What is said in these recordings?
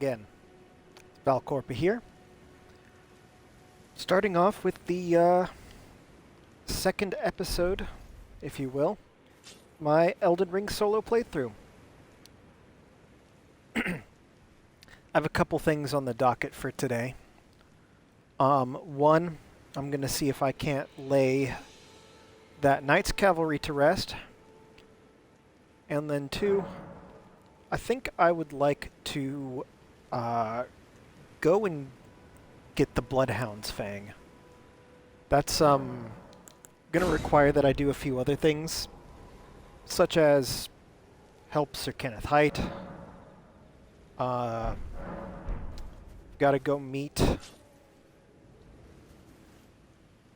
Again, Valcorpa here. Starting off with the second episode, if you will, my Elden Ring solo playthrough. I have a couple things on the docket for today. One, I'm going to see if I can't lay that Knight's Cavalry to rest. And then two, I think I would like to go and get the Bloodhound's Fang. That's going to require that I do a few other things, such as help Sir Kenneth Haight. Got to go meet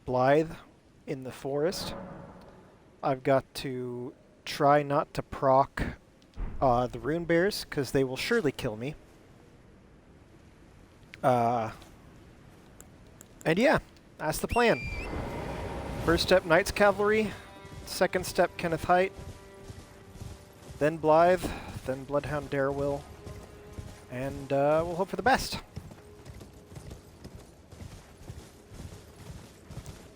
Blaidd in the forest. I've got to try not to proc the rune bears, because they will surely kill me. And yeah, that's the plan. First step, Knight's Cavalry. Second step, Kenneth Haight. Then Blaidd. Then Bloodhound Darrowwill. And we'll hope for the best.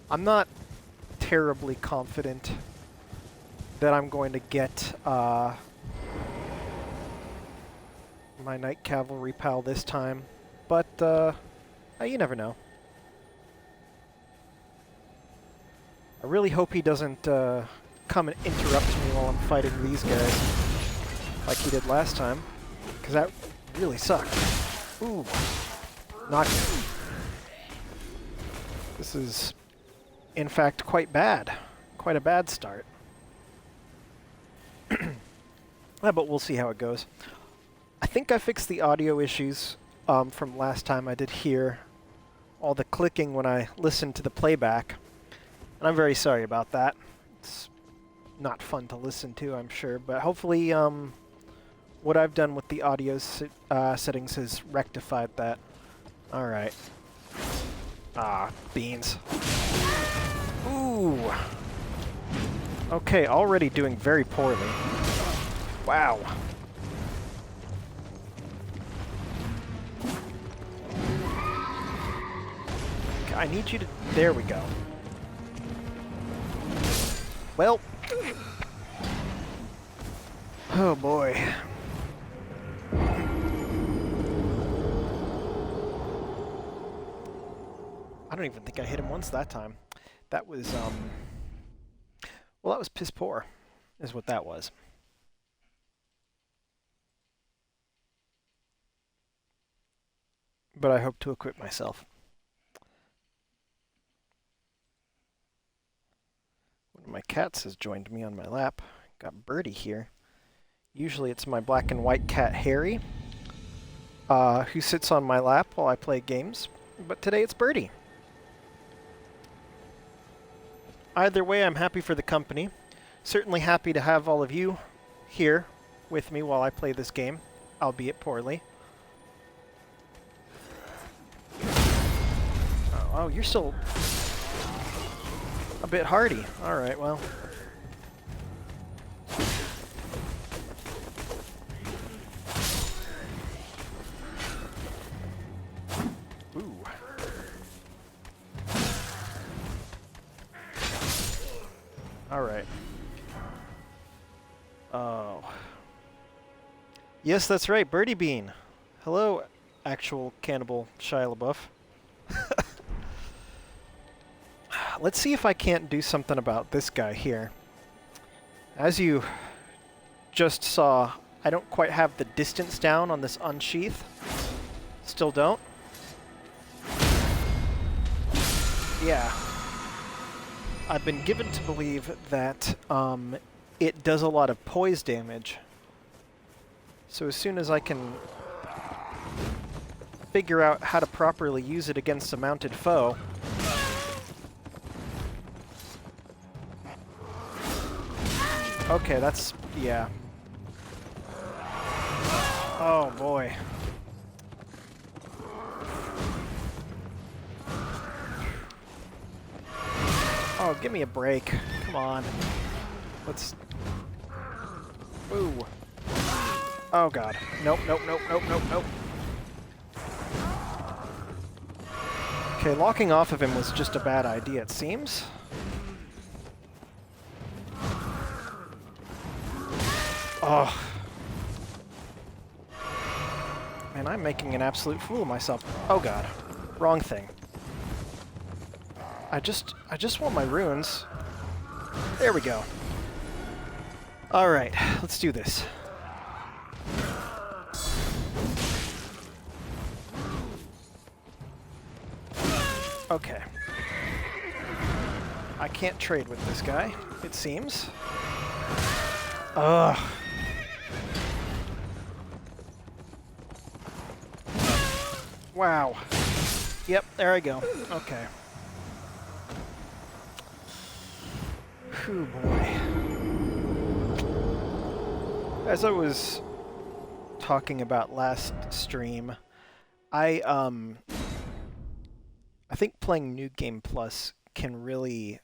I'm not terribly confident that I'm going to get my Knight Cavalry pal this time, but you never know. I really hope he doesn't come and interrupt me while I'm fighting these guys like he did last time, because that really sucked. Ooh, not good. This is, in fact, quite bad. Quite a bad start. But we'll see how it goes. I think I fixed the audio issues from last time. I did hear all the clicking when I listened to the playback. And I'm very sorry about that. It's not fun to listen to, I'm sure. But hopefully what I've done with the audio settings has rectified that. Alright. Ah, beans. Ooh. Okay, already doing very poorly. Wow. I need you to... There we go. Well. Oh boy. I don't even think I hit him once that time. That was, well, that was piss poor, is what that was. But I hope to equip myself. One of my cats has joined me on my lap. Got Birdie here. Usually it's my black and white cat, Harry, who sits on my lap while I play games. But today it's Birdie. Either way, I'm happy for the company. Certainly happy to have all of you here with me while I play this game, albeit poorly. Oh, you're still a bit hardy. Alright, well. Ooh. Alright. Oh. Yes, that's right, Birdie Bean. Hello, actual cannibal Shia LaBeouf. Let's see if I can't do something about this guy here. As you just saw, I don't quite have the distance down on this unsheath. Still don't. Yeah. I've been given to believe that it does a lot of poise damage. So as soon as I can figure out how to properly use it against a mounted foe, okay, that's... yeah. Oh, boy. Oh, give me a break. Come on. Let's... Ooh. Oh, God. Nope, nope, nope, nope, nope, nope. Okay, locking off of him was just a bad idea, it seems. Oh. Man, I'm making an absolute fool of myself. Oh god. Wrong thing. I just want my runes. There we go. Alright, let's do this. Okay. I can't trade with this guy, it seems. Ugh. Wow. Yep, there I go. Okay. Whew, boy. As I was talking about last stream, I think playing New Game Plus can really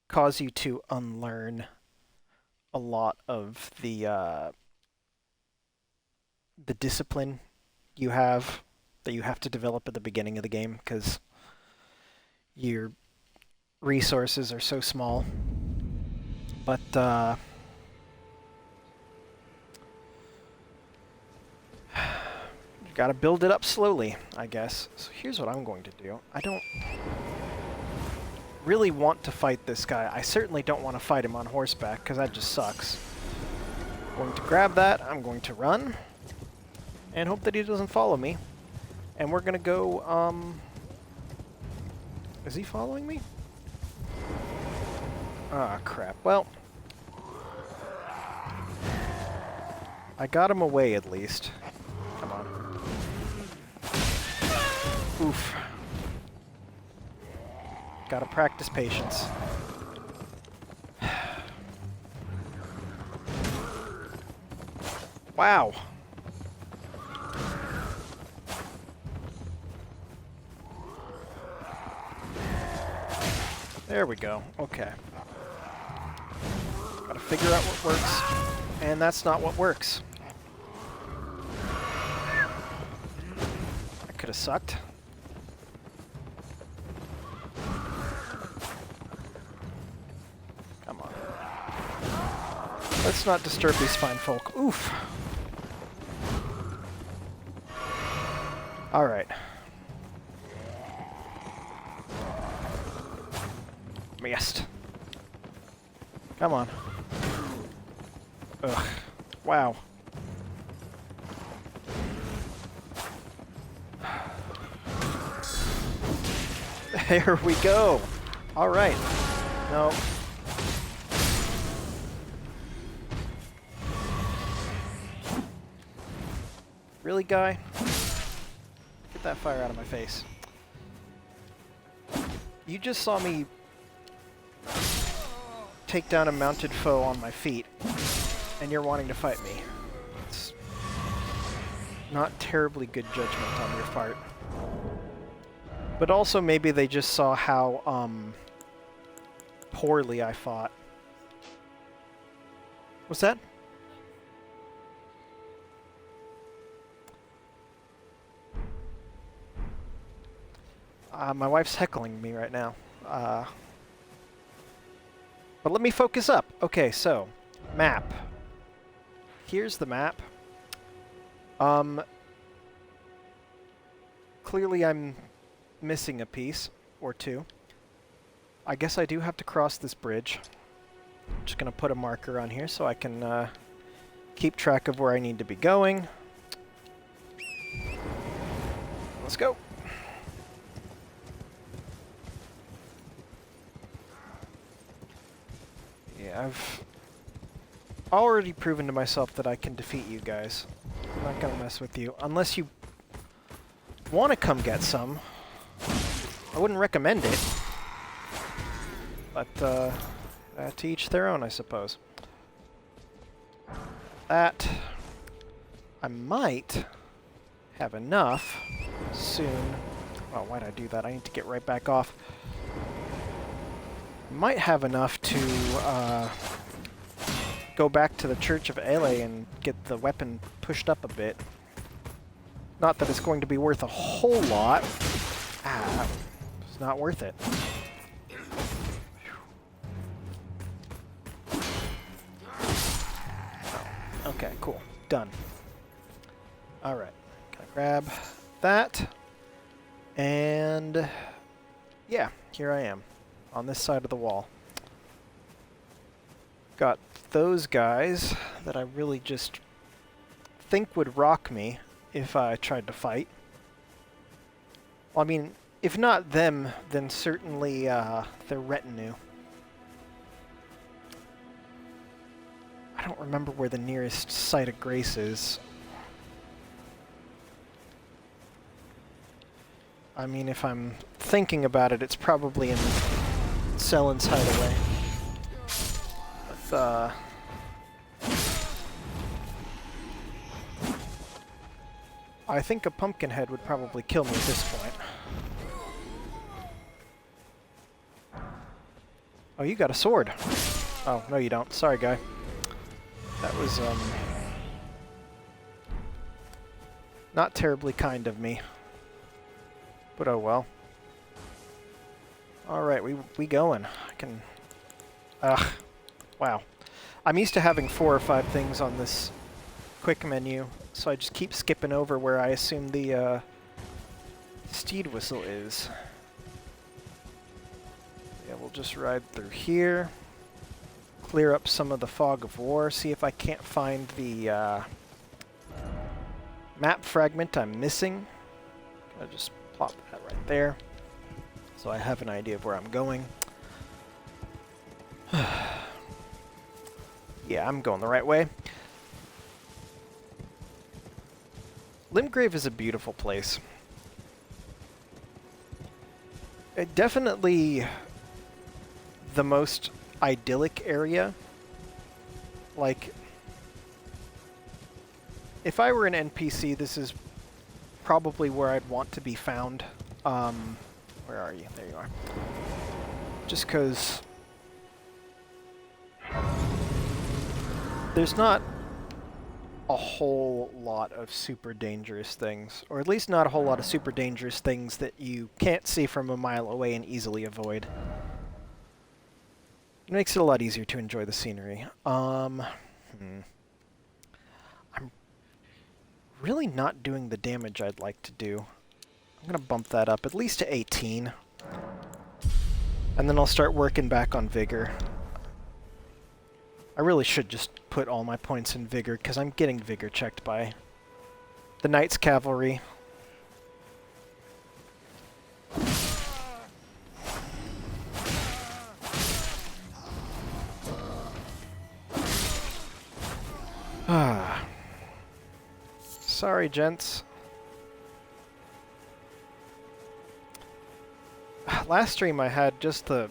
cause you to unlearn a lot of the discipline you have that you have to develop at the beginning of the game, because your resources are so small. But you gotta build it up slowly, I guess. So here's what I'm going to do. I don't really want to fight this guy. I certainly don't want to fight him on horseback, because that just sucks. I'm going to grab that, I'm going to run, and hope that he doesn't follow me. And we're gonna go, is he following me? Ah, crap. Well, I got him away at least. Come on. Oof. Gotta practice patience. Wow. There we go. Okay. Gotta figure out what works, and that's not what works. That could have sucked. Come on. Let's not disturb these fine folk. Oof. Alright. Missed. Come on. Ugh. Wow. There we go. All right. No. Really, guy? Get that fire out of my face. You just saw me take down a mounted foe on my feet, and you're wanting to fight me. It's not terribly good judgment on your part. But also maybe they just saw how poorly I fought. What's that? My wife's heckling me right now. But let me focus up. Okay, so, map. Here's the map. Clearly I'm missing a piece or two. I guess I do have to cross this bridge. I'm just gonna put a marker on here so I can keep track of where I need to be going. Let's go. Yeah, I've already proven to myself that I can defeat you guys. I'm not gonna mess with you. Unless you want to come get some. I wouldn't recommend it. But, to each their own, I suppose. That I might have enough soon. Oh, why'd I do that? I need to get right back off. Might have enough to go back to the Church of Ele and get the weapon pushed up a bit. Not that it's going to be worth a whole lot Ah, it's not worth it. Oh, okay, cool. Done. Alright. Gonna grab that. And yeah, here I am on this side of the wall. Got those guys that I really just think would rock me if I tried to fight. Well, I mean, if not them, then certainly their retinue. I don't remember where the nearest site of grace is. I mean, if I'm thinking about it, it's probably in Sellen's Hideaway. With, I think a pumpkin head would probably kill me at this point. Oh, you got a sword. Oh, no you don't. Sorry, guy. That was, not terribly kind of me. But oh well. Alright, we going. I can... Ugh. Wow. I'm used to having 4 or 5 things on this quick menu, so I just keep skipping over where I assume the steed whistle is. Yeah, we'll just ride through here. Clear up some of the fog of war, see if I can't find the map fragment I'm missing. I'll just plop that right there, so I have an idea of where I'm going. Yeah, I'm going the right way. Limgrave is a beautiful place. Definitely the most idyllic area. Like, if I were an NPC, this is probably where I'd want to be found. Where are you? There you are. Just because there's not a whole lot of super dangerous things, or at least not a whole lot of super dangerous things that you can't see from a mile away and easily avoid. It makes it a lot easier to enjoy the scenery. I'm really not doing the damage I'd like to do. I'm going to bump that up at least to 18. And then I'll start working back on Vigor. I really should just put all my points in Vigor, because I'm getting Vigor checked by the Knight's Cavalry. Ah. Sorry, gents. Last stream I had just the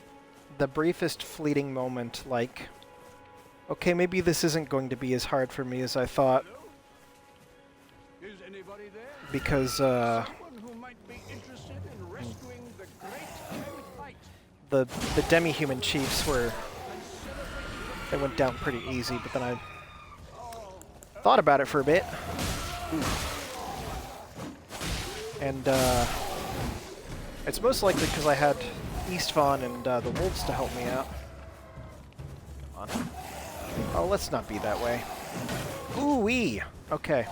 briefest fleeting moment, like, okay, maybe this isn't going to be as hard for me as I thought. Is anybody there? Because, Someone who might be interested in rescuing the great Kenneth Haight. the demi-human chiefs were... They went down pretty easy, but then I thought about it for a bit. Ooh. And, it's most likely because I had Istvan and the wolves to help me out. Come on. Oh, let's not be that way. Ooh-wee! Okay.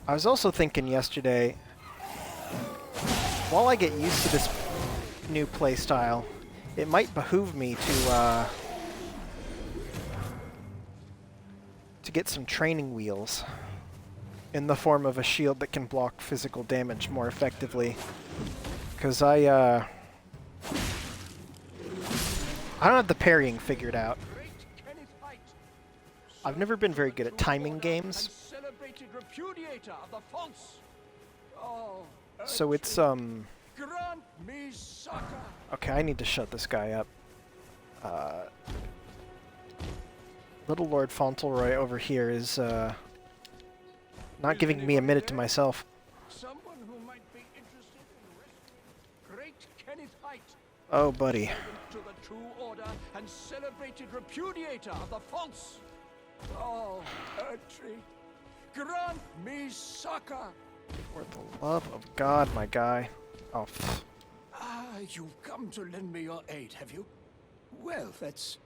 I was also thinking yesterday, while I get used to this new playstyle, it might behoove me to get some training wheels in the form of a shield that can block physical damage more effectively. Because I don't have the parrying figured out. I've never been very good at timing games. So it's, okay, I need to shut this guy up. Little Lord Fauntleroy over here is, not giving me a minute to myself. Someone who might be interested in great Kenneth Haight. Oh, buddy. To the true order and celebrated repudiator of the false. Oh, Ertry, grant me succor. For the love of God, my guy. Oh, pfft. Ah, you've come to lend me your aid, have you? Well, that's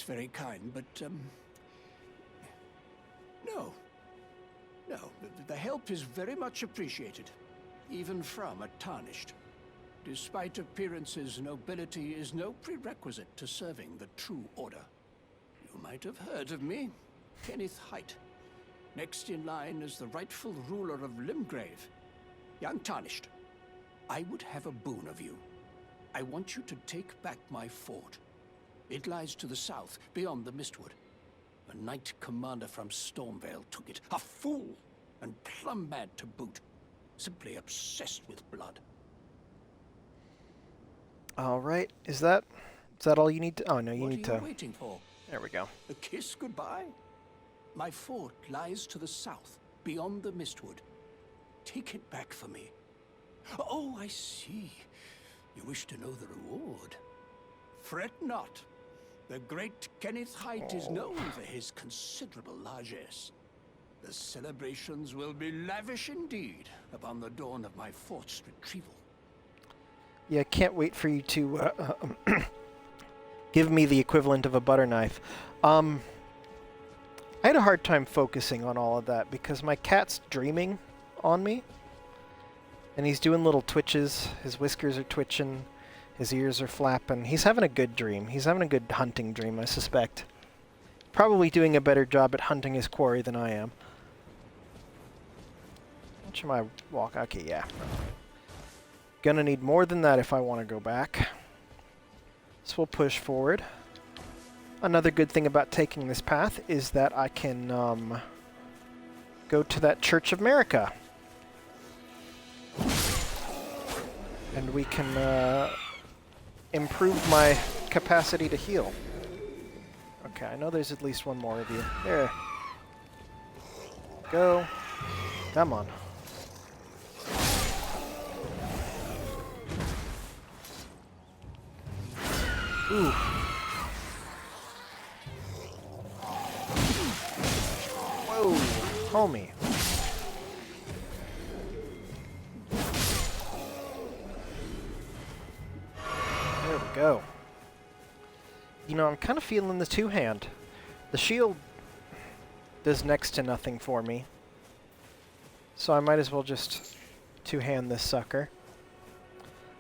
very kind, but, no. No, the help is very much appreciated, even from a tarnished. Despite appearances, nobility is no prerequisite to serving the true order. You might have heard of me, Kenneth Haight. Next in line is the rightful ruler of Limgrave, young Tarnished. I would have a boon of you. I want you to take back my fort. It lies to the south, beyond the Mistwood. A knight commander from Stormvale took it. A fool, and plumb mad to boot. Simply obsessed with blood. All right. Is that all you need to... Oh, no, you need to... What are you waiting for? There we go. A kiss goodbye? My fort lies to the south, beyond the Mistwood. Take it back for me. Oh, I see. You wish to know the reward. Fret not. The great Kenneth Haight is known for his considerable largesse. The celebrations will be lavish indeed upon the dawn of my fort's retrieval. Yeah, can't wait for you to give me the equivalent of a butter knife. I had a hard time focusing on all of that because my cat's dreaming on me. And he's doing little twitches. His whiskers are twitching. His ears are flapping. He's having a good dream. He's having a good hunting dream, I suspect. Probably doing a better job at hunting his quarry than I am. How much am I walk? Okay, yeah. Gonna need more than that if I want to go back. So we'll push forward. Another good thing about taking this path is that I can go to that Church of America. And we can improve my capacity to heal. Okay, I know there's at least one more of you. There. Go. Come on. Ooh. Whoa, homie. There we go. You know, I'm kind of feeling the two-hand. The shield does next to nothing for me. So I might as well just two-hand this sucker.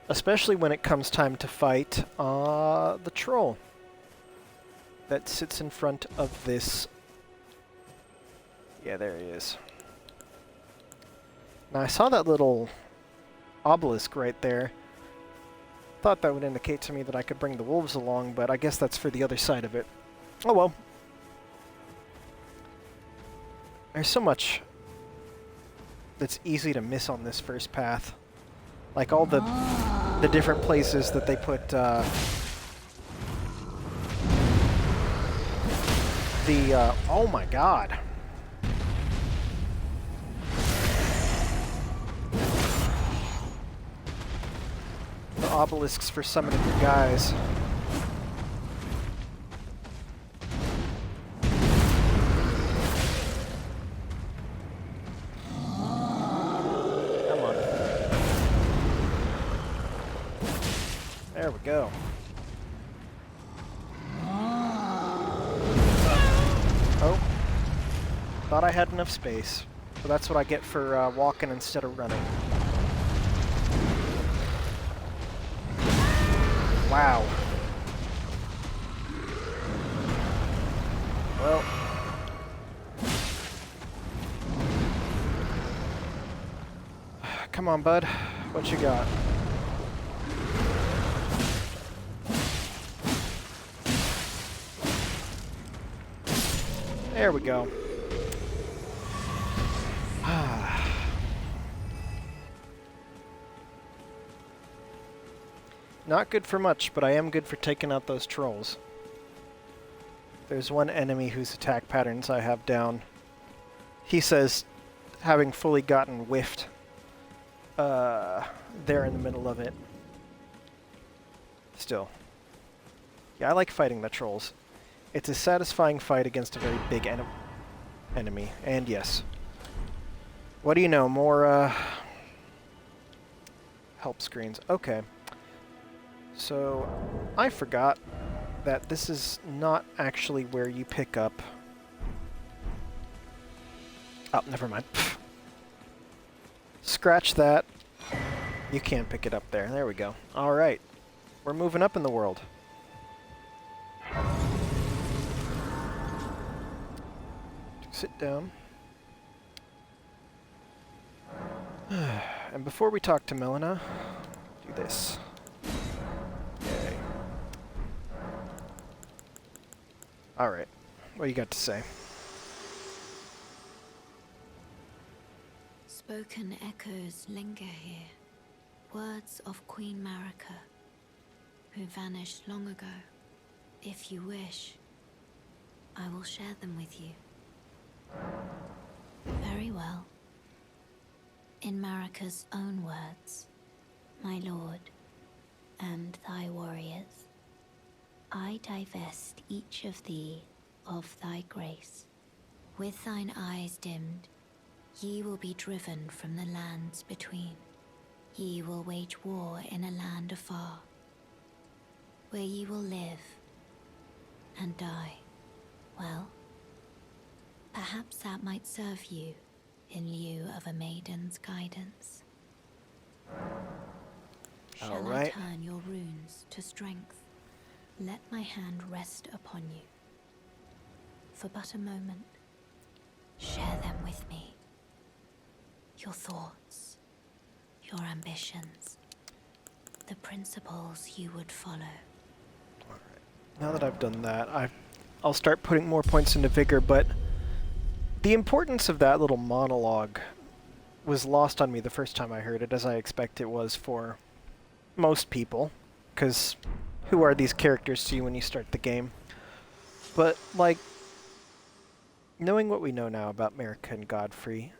Especially when it comes time to fight the troll that sits in front of this. Yeah, there he is. Now I saw that little obelisk right there. Thought that would indicate to me that I could bring the wolves along, but I guess that's for the other side of it. Oh well. There's so much that's easy to miss on this first path. Like all the different places that they put oh my god. The obelisks for summoning your guys. Come on. There we go. Oh. Thought I had enough space. So that's what I get for walking instead of running. Wow. Well. Come on, bud. What you got? There we go. Not good for much, but I am good for taking out those trolls. There's one enemy whose attack patterns I have down. He says, having fully gotten whiffed there in the middle of it. Still. Yeah, I like fighting the trolls. It's a satisfying fight against a very big enemy. enemy. And yes. What do you know? More, help screens. Okay. So, I forgot that this is not actually where you pick up... Oh, never mind. Scratch that. You can't pick it up there. There we go. Alright. We're moving up in the world. Sit down. And before we talk to Melina, do this. Yay. Alright. What do you got to say? Spoken echoes linger here. Words of Queen Marika, who vanished long ago. If you wish, I will share them with you. Very well. In Marika's own words, my lord, and thy warriors, I divest each of thee of thy grace. With thine eyes dimmed, ye will be driven from the lands between. Ye will wage war in a land afar, where ye will live and die. Well, perhaps that might serve you in lieu of a maiden's guidance. Shall I turn your runes to strength? Let my hand rest upon you. For but a moment, share them with me. Your thoughts, your ambitions, the principles you would follow. Alright. Now that I've done that, I'll start putting more points into vigor, but the importance of that little monologue was lost on me the first time I heard it, as I expect it was for most people, because who are these characters to you when you start the game? But, like, knowing what we know now about Marika and Godfrey,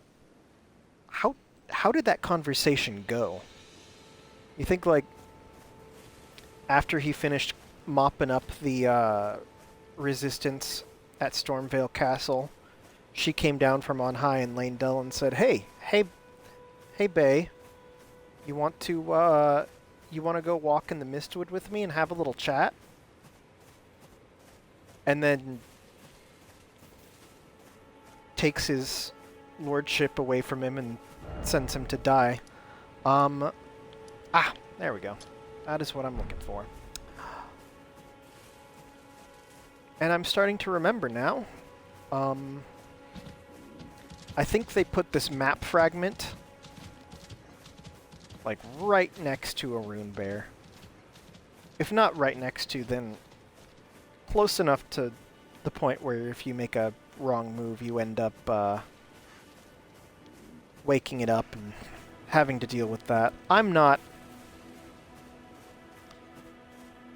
how did that conversation go? You think, like, after he finished mopping up the resistance at Stormvale Castle, she came down from on high in Lanedell and said, hey, Bay, you want to go walk in the Mistwood with me and have a little chat? And then takes his lordship away from him and sends him to die. There we go. That is what I'm looking for. And I'm starting to remember now. I think they put this map fragment like right next to a rune bear. If not right next to, then close enough to the point where if you make a wrong move, you end up waking it up and having to deal with that. I'm not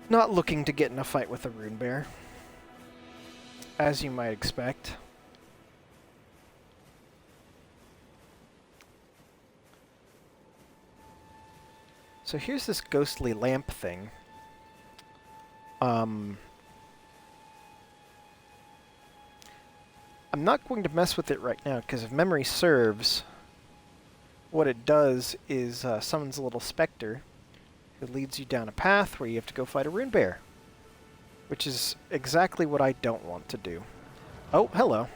looking to get in a fight with a rune bear, as you might expect. So here's this ghostly lamp thing. I'm not going to mess with it right now, because if memory serves, what it does is summons a little specter who leads you down a path where you have to go fight a rune bear, which is exactly what I don't want to do. Oh, hello.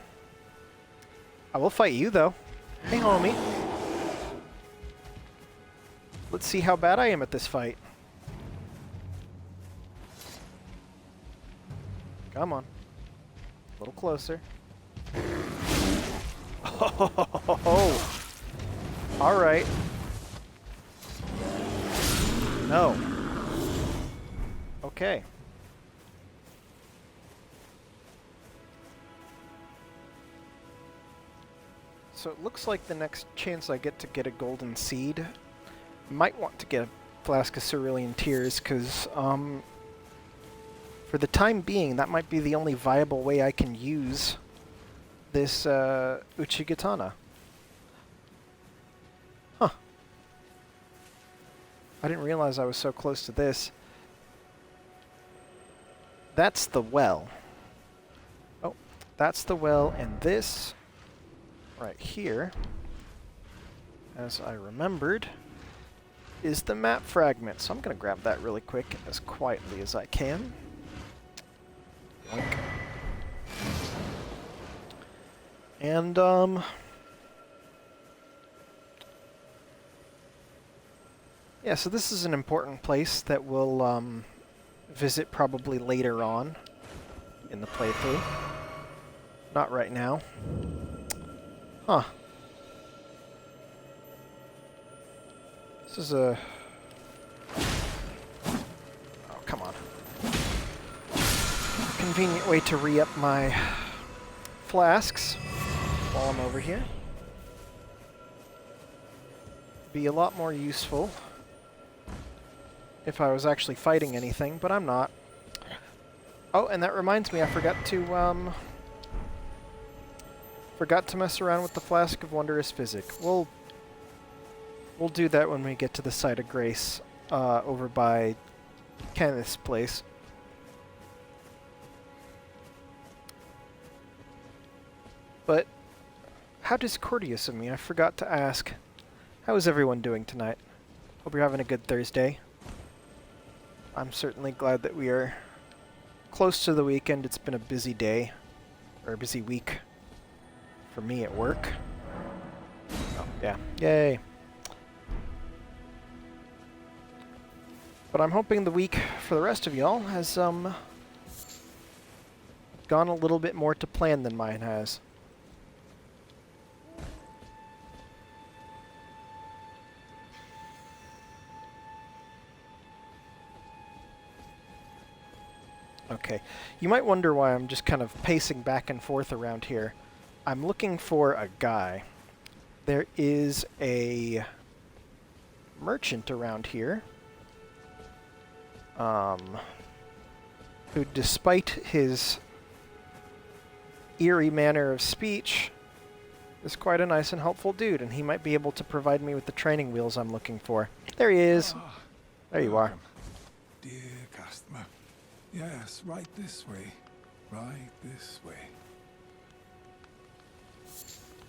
I will fight you, though. Hey, homie. Let's see how bad I am at this fight. Come on. A little closer. Oh, alright. No. Okay. So it looks like the next chance I get to get a golden seed, might want to get a flask of cerulean tears, because for the time being, that might be the only viable way I can use this Uchigatana. Huh. I didn't realize I was so close to this. That's the well. Oh, that's the well, and this right here, as I remembered, is the map fragment. So I'm going to grab that really quick as quietly as I can. Yoink. And, yeah, so this is an important place that we'll, visit probably later on in the playthrough. Not right now. Huh. This is a... Oh, come on. Convenient way to re-up my flasks while I'm over here. Be a lot more useful if I was actually fighting anything, but I'm not. Oh, and that reminds me, I forgot to mess around with the Flask of Wondrous Physic. We'll do that when we get to the Site of Grace, over by Kenneth's place. But how discourteous of me, I forgot to ask. How is everyone doing tonight? Hope you're having a good Thursday. I'm certainly glad that we are close to the weekend. It's been a busy day, or a busy week for me at work. Oh, yeah. Yay. But I'm hoping the week for the rest of y'all has gone a little bit more to plan than mine has. Okay, you might wonder why I'm just kind of pacing back and forth around here. I'm looking for a guy. There is a merchant around here, who, despite his eerie manner of speech, is quite a nice and helpful dude, and he might be able to provide me with the training wheels I'm looking for. There he is. There you are. Dear customer. Yes, right this way. Right this way.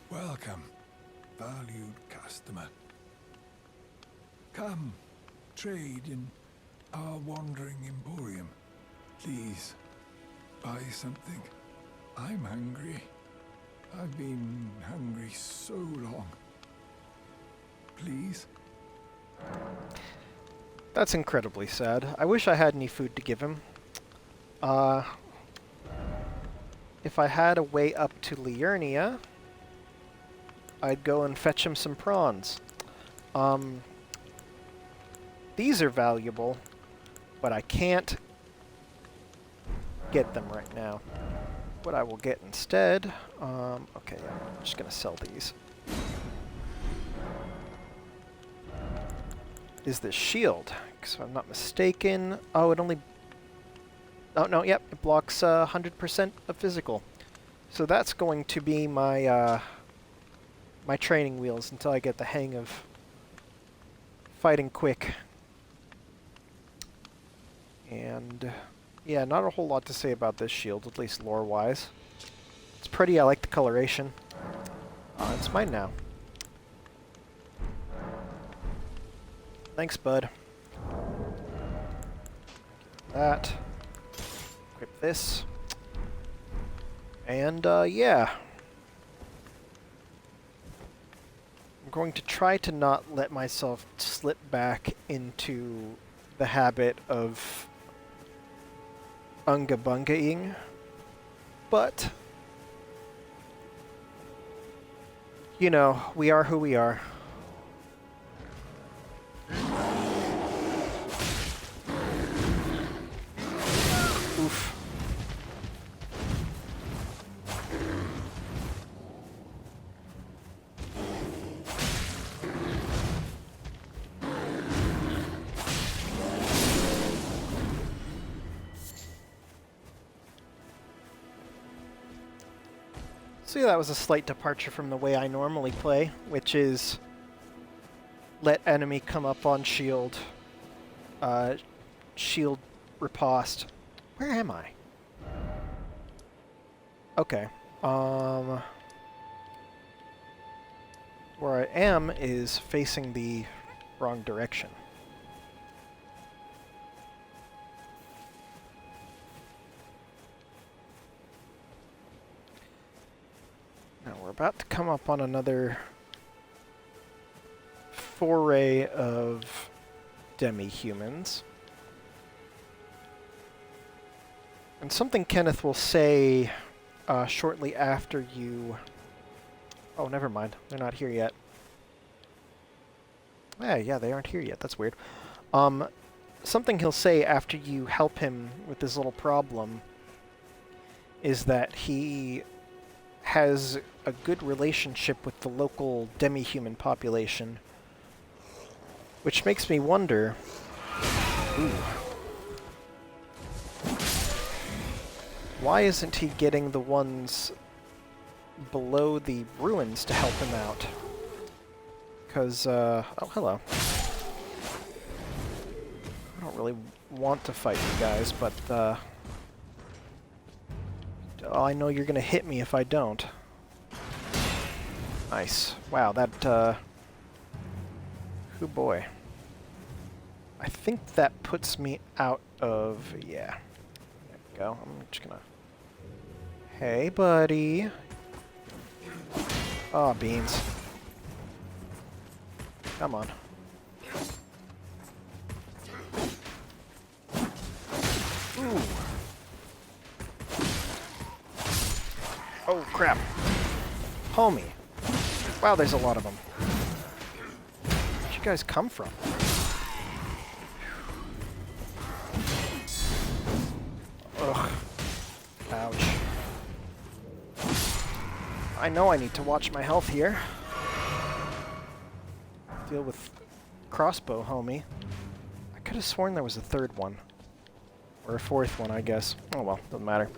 Welcome, valued customer. Come, trade in our wandering emporium. Please, buy something. I'm hungry. I've been hungry so long. Please? That's incredibly sad. I wish I had any food to give him. If I had a way up to Liurnia, I'd go and fetch him some prawns. These are valuable, but I can't get them right now. What I will get instead, okay, yeah, I'm just gonna sell these, is this shield. Because if I'm not mistaken, oh, it only, oh no, yep, it blocks 100% of physical. So that's going to be my my training wheels until I get the hang of fighting quick. And yeah, not a whole lot to say about this shield, at least lore-wise. It's pretty, I like the coloration. It's mine now. Thanks, bud. That. Equip this. And, yeah. I'm going to try to not let myself slip back into the habit of unga-bunga-ing, but, you know, we are who we are. Oof. So yeah, that was a slight departure from the way I normally play, which is let enemy come up on shield, shield riposte. Where am I? Okay. am is facing the wrong direction. Now we're about to come up on another foray of demi-humans. And something Kenneth will say shortly after you... Oh, never mind. They're not here yet. Yeah, they aren't here yet. That's weird. Something he'll say after you help him with this little problem is that he has a good relationship with the local demi-human population, which makes me wonder... Ooh. Why isn't he getting the ones below the ruins to help him out? Because, oh, hello. I don't really want to fight you guys, but, oh, I know you're gonna hit me if I don't. Nice. Wow, that, oh boy. I think that puts me out of, yeah. There we go. I'm just gonna... Hey, buddy. Oh, beans. Come on. Ooh. Oh, crap. Homie. Wow, there's a lot of them. Where'd you guys come from? Ugh. Ouch. I know I need to watch my health here. Deal with crossbow, homie. I could have sworn there was a third one. Or a fourth one, I guess. Oh well, doesn't matter.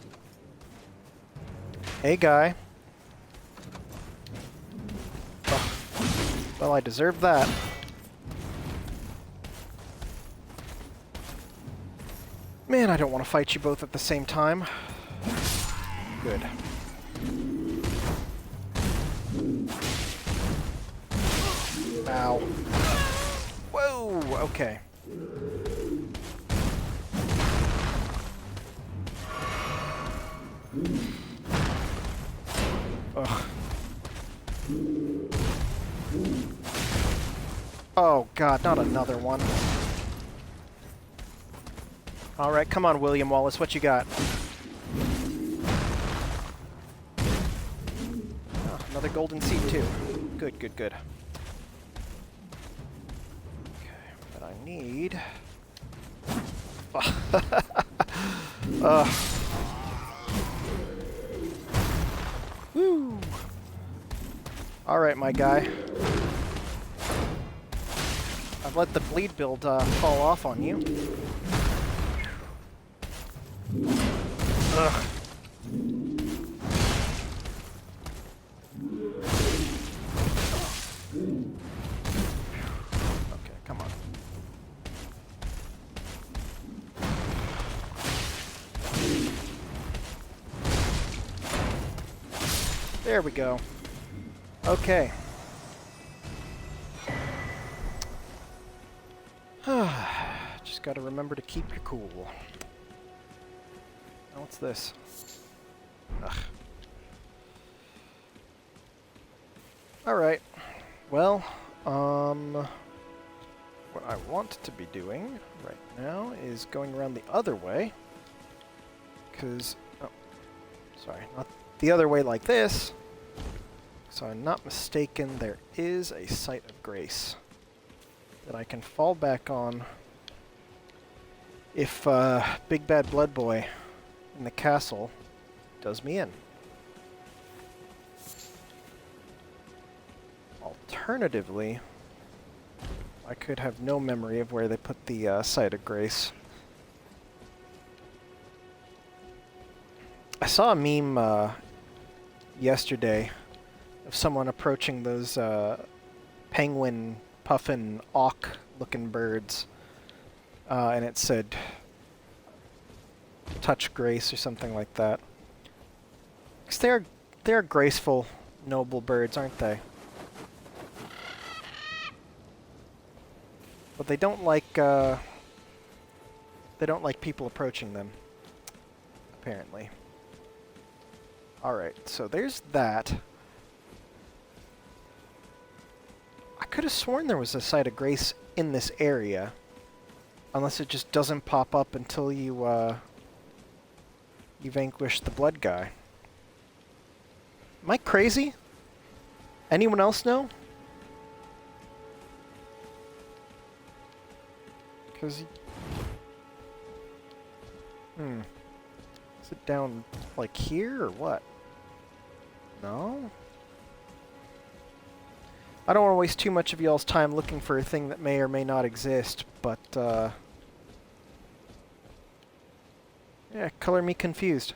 Hey, guy. Oh. Well, I deserve that. Man, I don't want to fight you both at the same time. Good. Ow. Whoa, okay. Ugh. Oh god, not another one. Alright, come on, William Wallace, what you got? Oh, another golden seed too. Good, good, good. But I need... Woo! Alright, my guy. I've let the bleed build fall off on you. Ugh. Okay, come on. There we go. Okay. Just gotta remember to keep your cool. Now what's this? Ugh. Alright. Well, what I want to be doing right now is going around the other way. Because, oh, sorry, not the other way like this. So I'm not mistaken, there is a site of grace that I can fall back on if Big Bad Blood Boy in the castle does me in. Alternatively, I could have no memory of where they put the site of grace. I saw a meme yesterday of someone approaching those penguin, puffin, auk-looking birds, and it said, "Touch grace" or something like that. 'Cause they're graceful, noble birds, aren't they? But they don't like people approaching them, apparently. Alright, so there's that. I could have sworn there was a site of grace in this area. Unless it just doesn't pop up until you vanquish the blood guy. Am I crazy? Anyone else know? Because... Is it down, like, here, or what? No? I don't want to waste too much of y'all's time looking for a thing that may or may not exist, but, yeah, color me confused.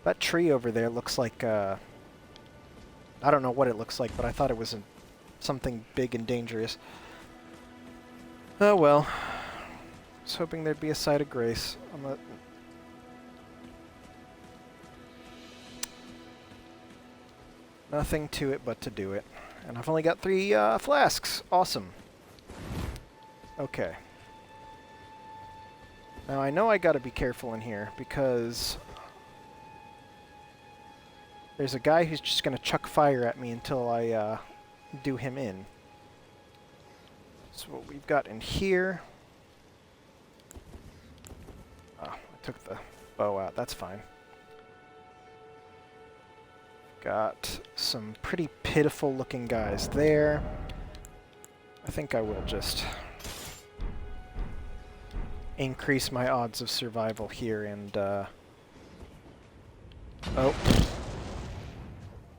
That tree over there looks like, I don't know what it looks like, but I thought it was something big and dangerous. Oh well. I was hoping there'd be a site of grace. Nothing to it but to do it. And I've only got 3 flasks. Awesome. Okay. Now I know I gotta be careful in here because there's a guy who's just gonna chuck fire at me until I do him in. So what we've got in here... Oh, I took the bow out. That's fine. Got some pretty pitiful looking guys there. I think I will just increase my odds of survival here and oh,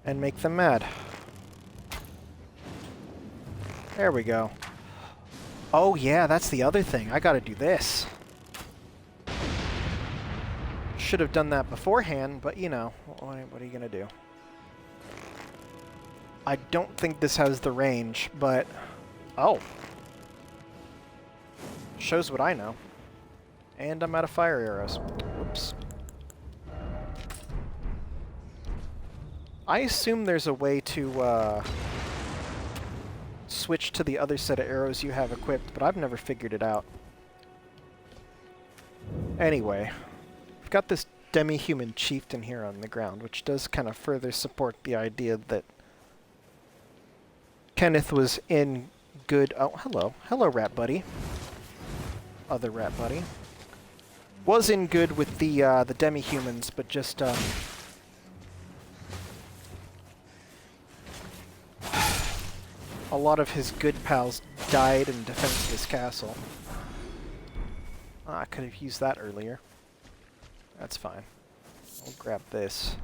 and make them mad. There we go. Oh yeah, that's the other thing. I gotta do this. Should have done that beforehand, but you know, what are you gonna do? I don't think this has the range, but... Oh! Shows what I know. And I'm out of fire arrows. Whoops. I assume there's a way to, switch to the other set of arrows you have equipped, but I've never figured it out. Anyway, we've got this demi-human chieftain here on the ground, which does kind of further support the idea that Kenneth was in good... Oh, hello. Hello, rat buddy. Other rat buddy. Was in good with the demi-humans, but just, a lot of his good pals died in defense of his castle. I could have used that earlier. That's fine. I'll grab this.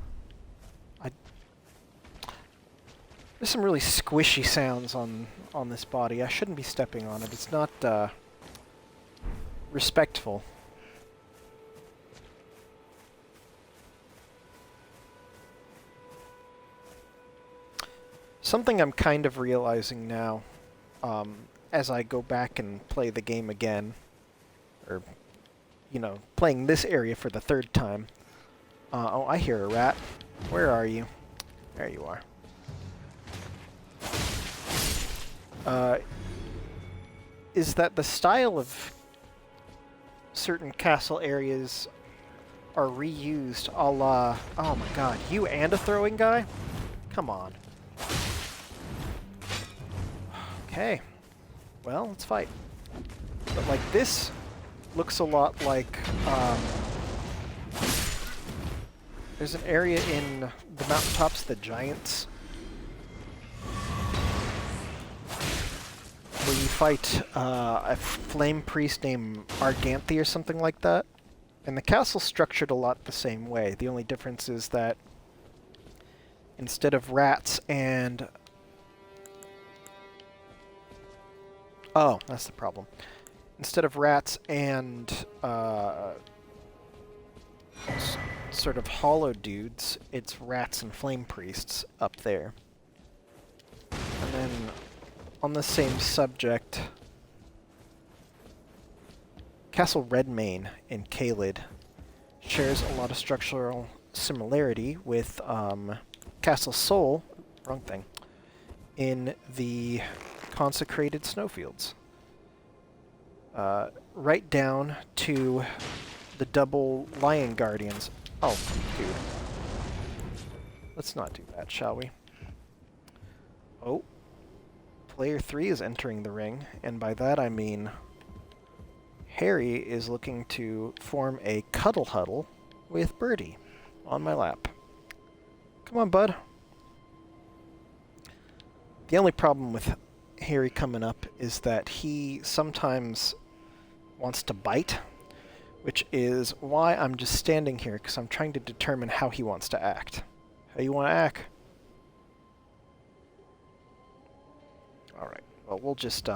There's some really squishy sounds on this body. I shouldn't be stepping on it. It's not respectful. Something I'm kind of realizing now, as I go back and play the game again, or, you know, playing this area for the 3rd time. Oh, I hear a rat. Where are you? There you are. Is that the style of certain castle areas are reused a la... Oh my god, you and a throwing guy? Come on. Okay. Well, let's fight. But like this looks a lot like... there's an area in the mountaintops, the Giants, where you fight a flame priest named Arganthe or something like that. And the castle's structured a lot the same way. The only difference is that instead of rats and... Oh, that's the problem. Instead of rats and sort of hollow dudes, it's rats and flame priests up there. And then on the same subject, Castle Redmane in Caelid shares a lot of structural similarity with Castle Sol, wrong thing, in the consecrated snowfields. right down to the double lion guardians. Oh, dude. Let's not do that, shall we? Oh. Player 3 is entering the ring, and by that I mean Harry is looking to form a cuddle huddle with Birdie on my lap. Come on, bud. The only problem with Harry coming up is that he sometimes wants to bite, which is why I'm just standing here, because I'm trying to determine how he wants to act. How you want to act? Alright, well, we'll just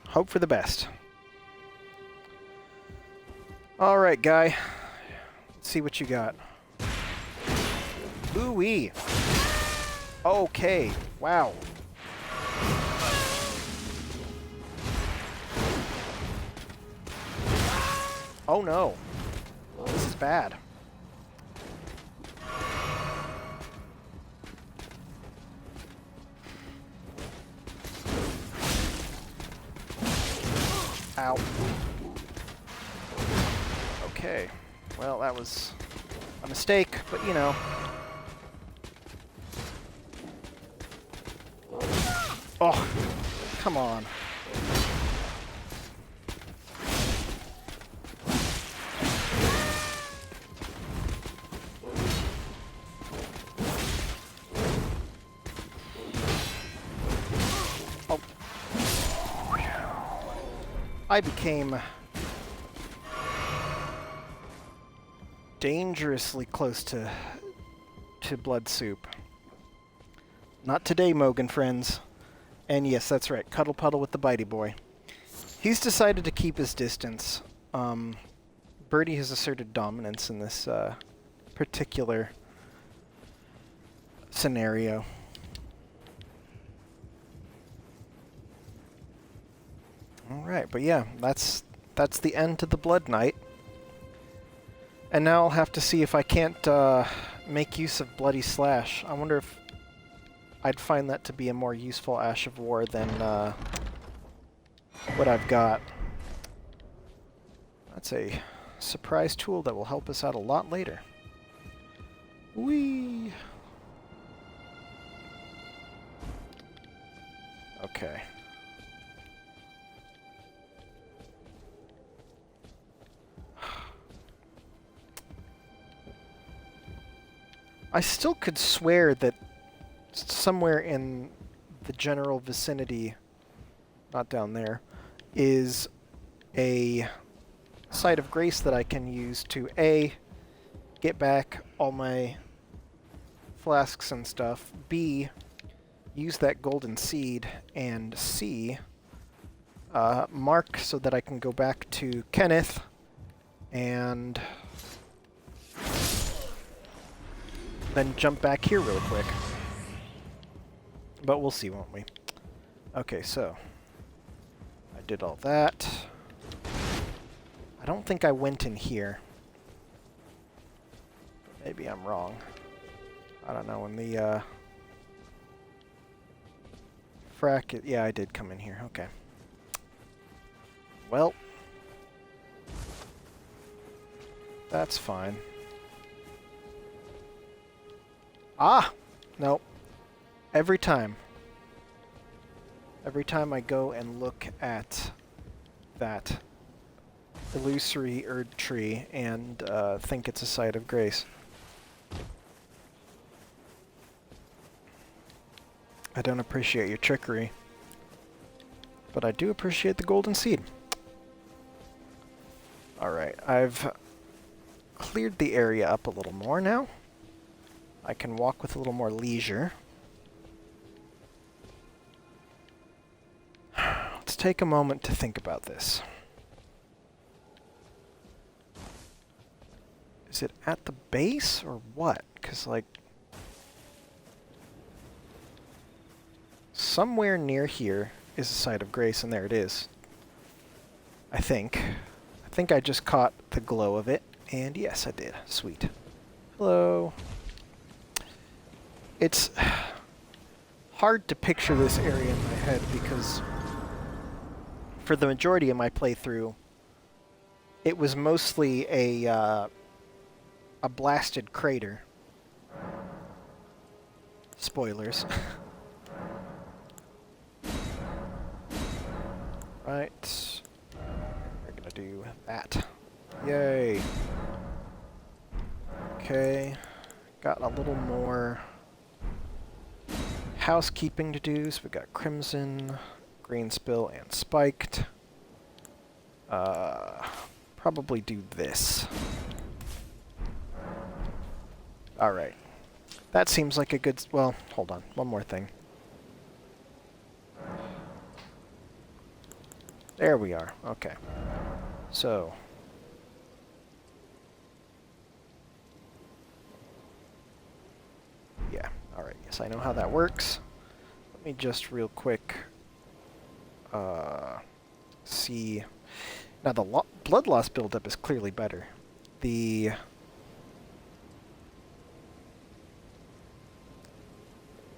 hope for the best. Alright, guy. Let's see what you got. Ooh-wee. Okay, wow. Oh no. This is bad. Ow. Okay. Well, that was a mistake, but you know. Oh, come on. Oh. I became dangerously close to blood soup. Not today, Mogan friends. And yes, that's right, cuddle puddle with the bitey boy. He's decided to keep his distance. Birdie has asserted dominance in this particular scenario. Alright, but yeah, that's the end to the Blood Knight. And now I'll have to see if I can't make use of Bloody Slash. I wonder if I'd find that to be a more useful Ash of War than what I've got. That's a surprise tool that will help us out a lot later. Whee! Okay. I still could swear that somewhere in the general vicinity, not down there, is a site of grace that I can use to A, get back all my flasks and stuff, B, use that golden seed, and C, mark so that I can go back to Kenneth and then jump back here real quick. But we'll see, won't we? Okay, so I did all that. I don't think I went in here. Maybe I'm wrong. I don't know, when the frack... Yeah, I did come in here. Okay. Well, that's fine. Ah! Nope. Every time I go and look at that illusory Erd tree and think it's a site of grace, I don't appreciate your trickery, but I do appreciate the golden seed. Alright, I've cleared the area up a little more now. I can walk with a little more leisure. Let's take a moment to think about this. Is it at the base or what? Because, like, somewhere near here is a site of grace, and there it is. I think. I think I just caught the glow of it, and yes, I did. Sweet. Hello. It's hard to picture this area in my head because for the majority of my playthrough, it was mostly a blasted crater. Spoilers. Right. We're gonna do that. Yay. Okay. Got a little more housekeeping to do. So we got Crimson, Green Spill, and Spiked. Probably do this. Alright. That seems like a good... Well, hold on. One more thing. There we are. Okay. So... yeah. Alright. Yes, I know how that works. Let me just real quick... see... Now, the blood loss buildup is clearly better. The...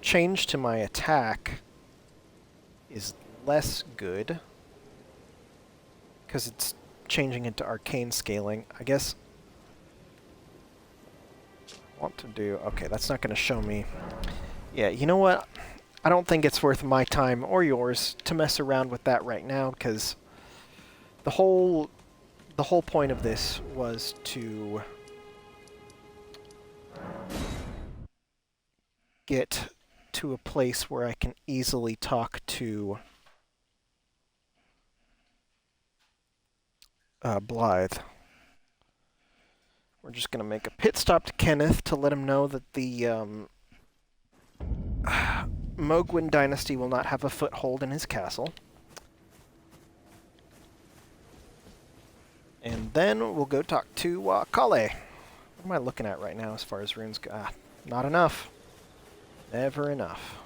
change to my attack is less good because it's changing into arcane scaling. I guess I want to do... okay, that's not going to show me. Yeah, you know what? I don't think it's worth my time or yours to mess around with that right now, because the whole point of this was to get to a place where I can easily talk to Blaidd. We're just going to make a pit stop to Kenneth to let him know that the Mogwin dynasty will not have a foothold in his castle. And then we'll go talk to Kale. What am I looking at right now as far as runes go? Not enough. Never enough.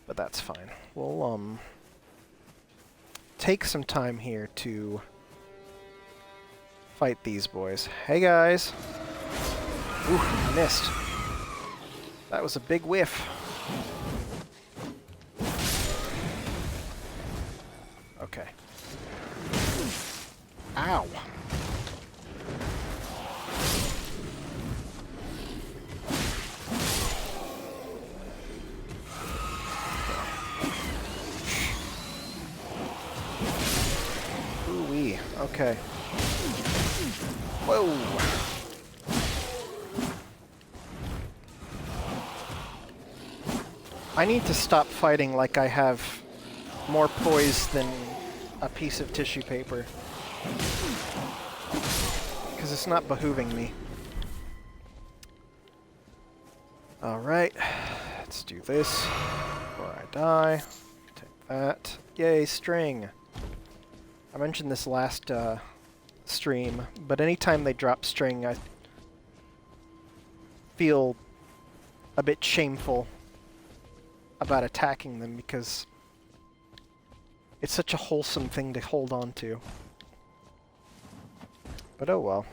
But that's fine. We'll take some time here to fight these boys. Hey guys! Ooh, I missed. That was a big whiff. Okay. Ow! Ooh-wee. Okay. Whoa! I need to stop fighting like I have more poise than a piece of tissue paper. Because it's not behooving me. Alright, let's do this before I die. Take that. Yay, string! I mentioned this last stream, but anytime they drop string, I feel a bit shameful about attacking them because it's such a wholesome thing to hold on to. But oh well.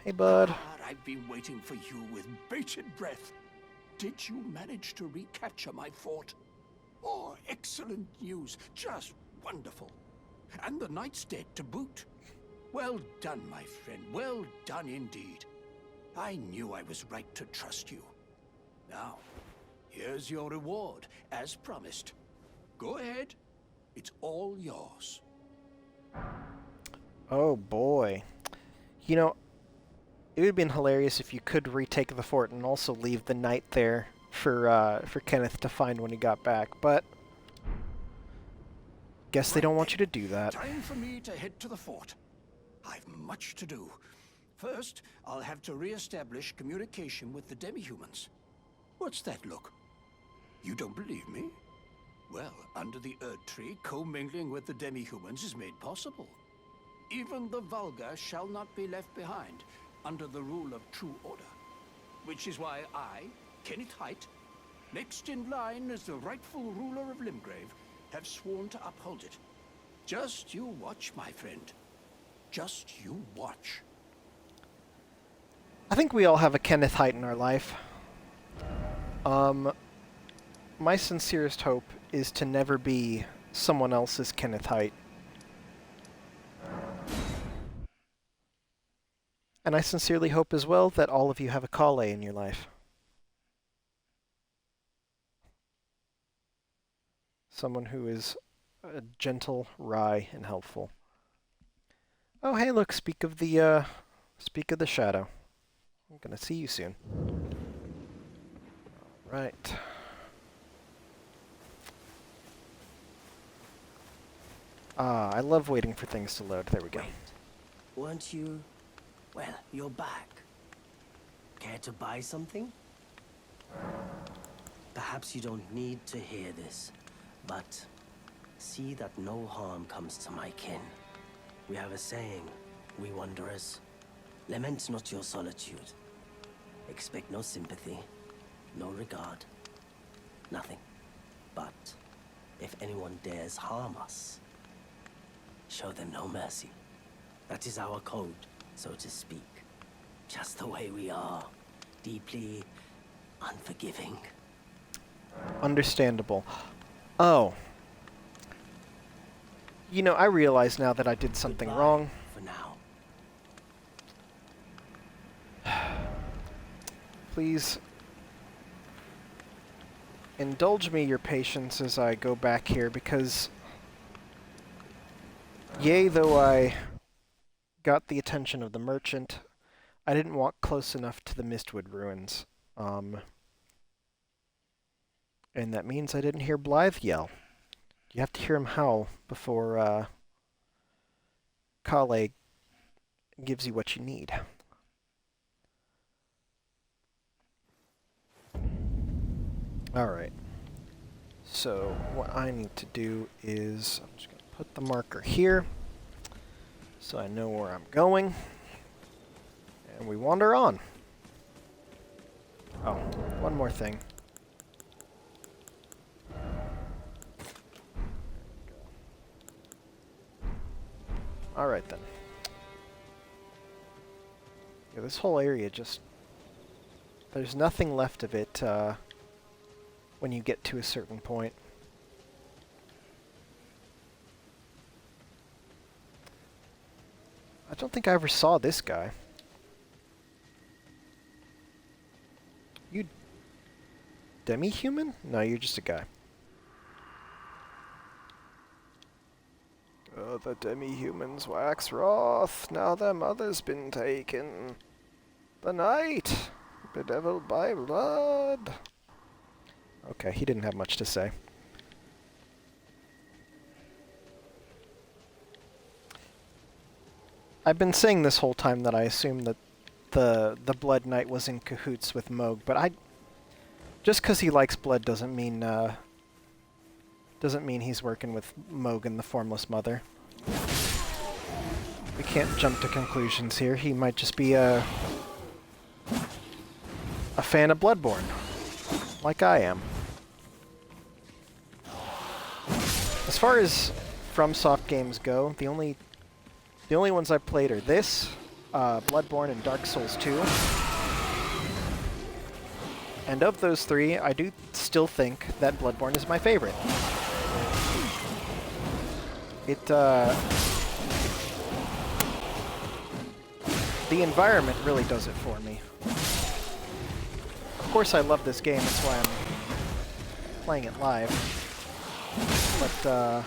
Hey, bud. I've been waiting for you with bated breath. Did you manage to recapture my fort? Oh, excellent news. Just wonderful. And the knight's dead to boot. Well done, my friend. Well done indeed. I knew I was right to trust you. Now, here's your reward, as promised. Go ahead. It's all yours. Oh boy. You know, it would have been hilarious if you could retake the fort and also leave the knight there for Kenneth to find when he got back, but guess they don't want you to do that. Time for me to head to the fort. I've much to do. First, I'll have to re-establish communication with the demi-humans. What's that look? You don't believe me? Well, under the Erd Tree, commingling with the demi-humans is made possible. Even the vulgar shall not be left behind under the rule of true order. Which is why I, Kenneth Haight, next in line as the rightful ruler of Limgrave, have sworn to uphold it. Just you watch, my friend. Just you watch. I think we all have a Kenneth Haight in our life. My sincerest hope is to never be someone else's Kenneth Haight. And I sincerely hope as well that all of you have a Kale in your life. Someone who is gentle, wry, and helpful. Oh, hey, look, speak of the shadow. I'm gonna see you soon. Right. Ah, I love waiting for things to load. There we go. Wait, weren't you... Well, you're back. Care to buy something? Perhaps you don't need to hear this, but see that no harm comes to my kin. We have a saying, we wanderers. Lament not your solitude. Expect no sympathy, no regard, nothing. But if anyone dares harm us, show them no mercy. That is our code, so to speak. Just the way we are. Deeply unforgiving. Understandable. Oh. You know, I realize now that I did something Goodbye wrong. for now. Please indulge me your patience as I go back here, because yea, though I got the attention of the merchant, I didn't walk close enough to the Mistwood ruins. And that means I didn't hear Blaidd yell. You have to hear him howl before Kale gives you what you need. Alright. So what I need to do is, I'm just going to put the marker here so I know where I'm going. And we wander on. Oh, one more thing. Alright then. Yeah, this whole area just... There's nothing left of it when you get to a certain point. I don't think I ever saw this guy. You demi-human? No, you're just a guy. Oh, the demi-humans wax wroth. Now their mother's been taken. The night, bedeviled by blood. Okay, he didn't have much to say. I've been saying this whole time that I assume that the Blood Knight was in cahoots with Mohg, but just because he likes blood doesn't mean he's working with Mohg and the Formless Mother. We can't jump to conclusions here. He might just be a fan of Bloodborne, like I am. As far as FromSoft games go, the only ones I've played are this, Bloodborne, and Dark Souls 2. And of those three, I do still think that Bloodborne is my favorite. The environment really does it for me. Of course I love this game, that's why I'm playing it live. But,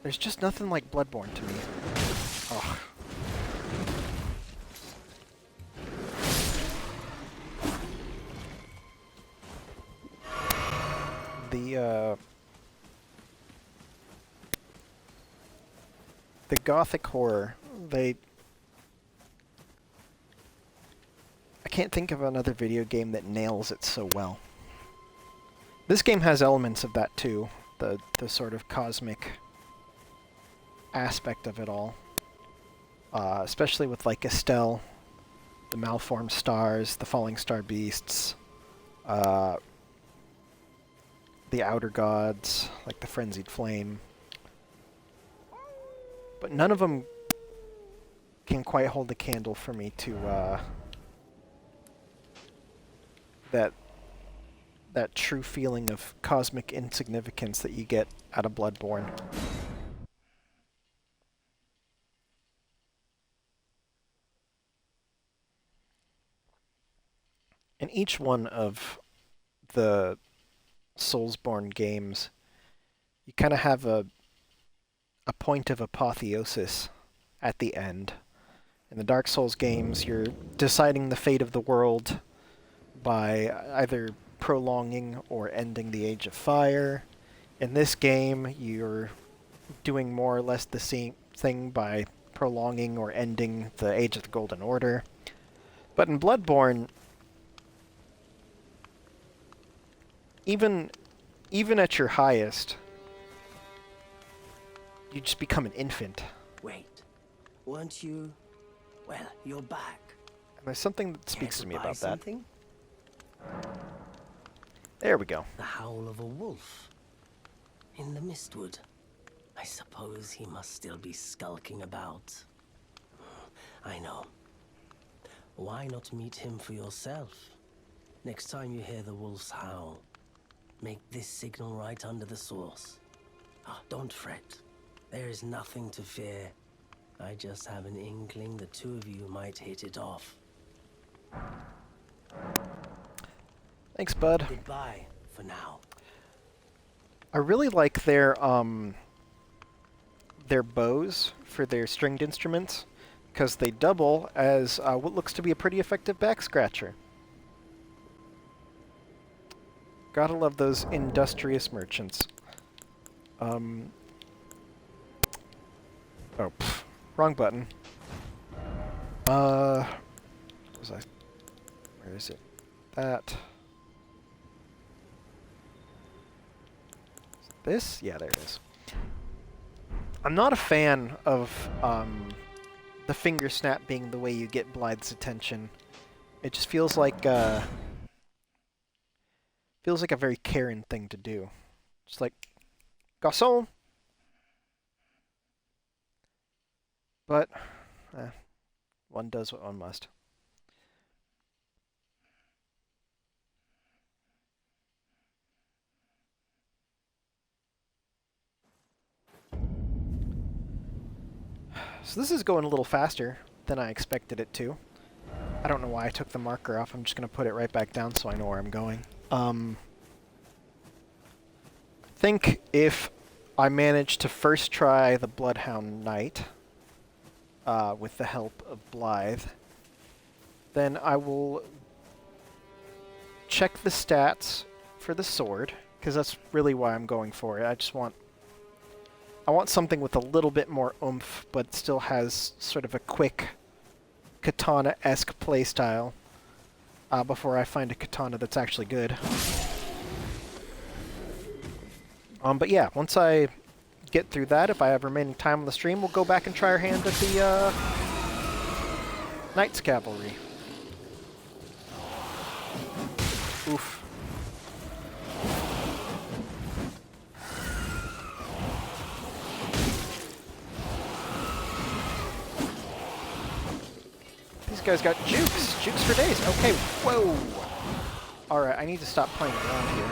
there's just nothing like Bloodborne to me. Ugh. The gothic horror, I can't think of another video game that nails it so well. This game has elements of that too, the sort of cosmic aspect of it all. Especially with like Estelle, the malformed stars, the falling star beasts, the outer gods, like the frenzied flame. But none of them can quite hold a candle for me to that true feeling of cosmic insignificance that you get out of Bloodborne. in each one of the Soulsborne games, you kind of have a point of apotheosis at the end. In the Dark Souls games, you're deciding the fate of the world by either prolonging or ending the Age of Fire. In this game, you're doing more or less the same thing by prolonging or ending the Age of the Golden Order. But in Bloodborne, even at your highest, you just become an infant. Wait, weren't you? Well, you're back. And there's something that speaks to me about that. Something? There we go. The howl of a wolf. In the Mistwood. I suppose he must still be skulking about. I know. Why not meet him for yourself? Next time you hear the wolf's howl, make this signal right under the source. Don't fret. There is nothing to fear. I just have an inkling the two of you might hit it off. Thanks, bud. Goodbye for now. I really like their bows for their stringed instruments, because they double as what looks to be a pretty effective back scratcher. Gotta love those industrious merchants. Oh, pff, wrong button. Where is it? That. This? Yeah, there it is. I'm not a fan of the finger snap being the way you get Blaidd's attention. It just feels like a very Karen thing to do. Just like, garçon! But, one does what one must. So this is going a little faster than I expected it to. I don't know why I took the marker off. I'm just going to put it right back down so I know where I'm going. I think if I manage to first try the Bloodhound Knight with the help of Blaidd, then I will check the stats for the sword, because that's really why I'm going for it. I want something with a little bit more oomph, but still has sort of a quick katana-esque playstyle before I find a katana that's actually good. But yeah, once I get through that, if I have remaining time on the stream, we'll go back and try our hand at the Knight's Cavalry. Oof. These guys got jukes. Jukes for days. Okay, whoa. Alright, I need to stop playing around here.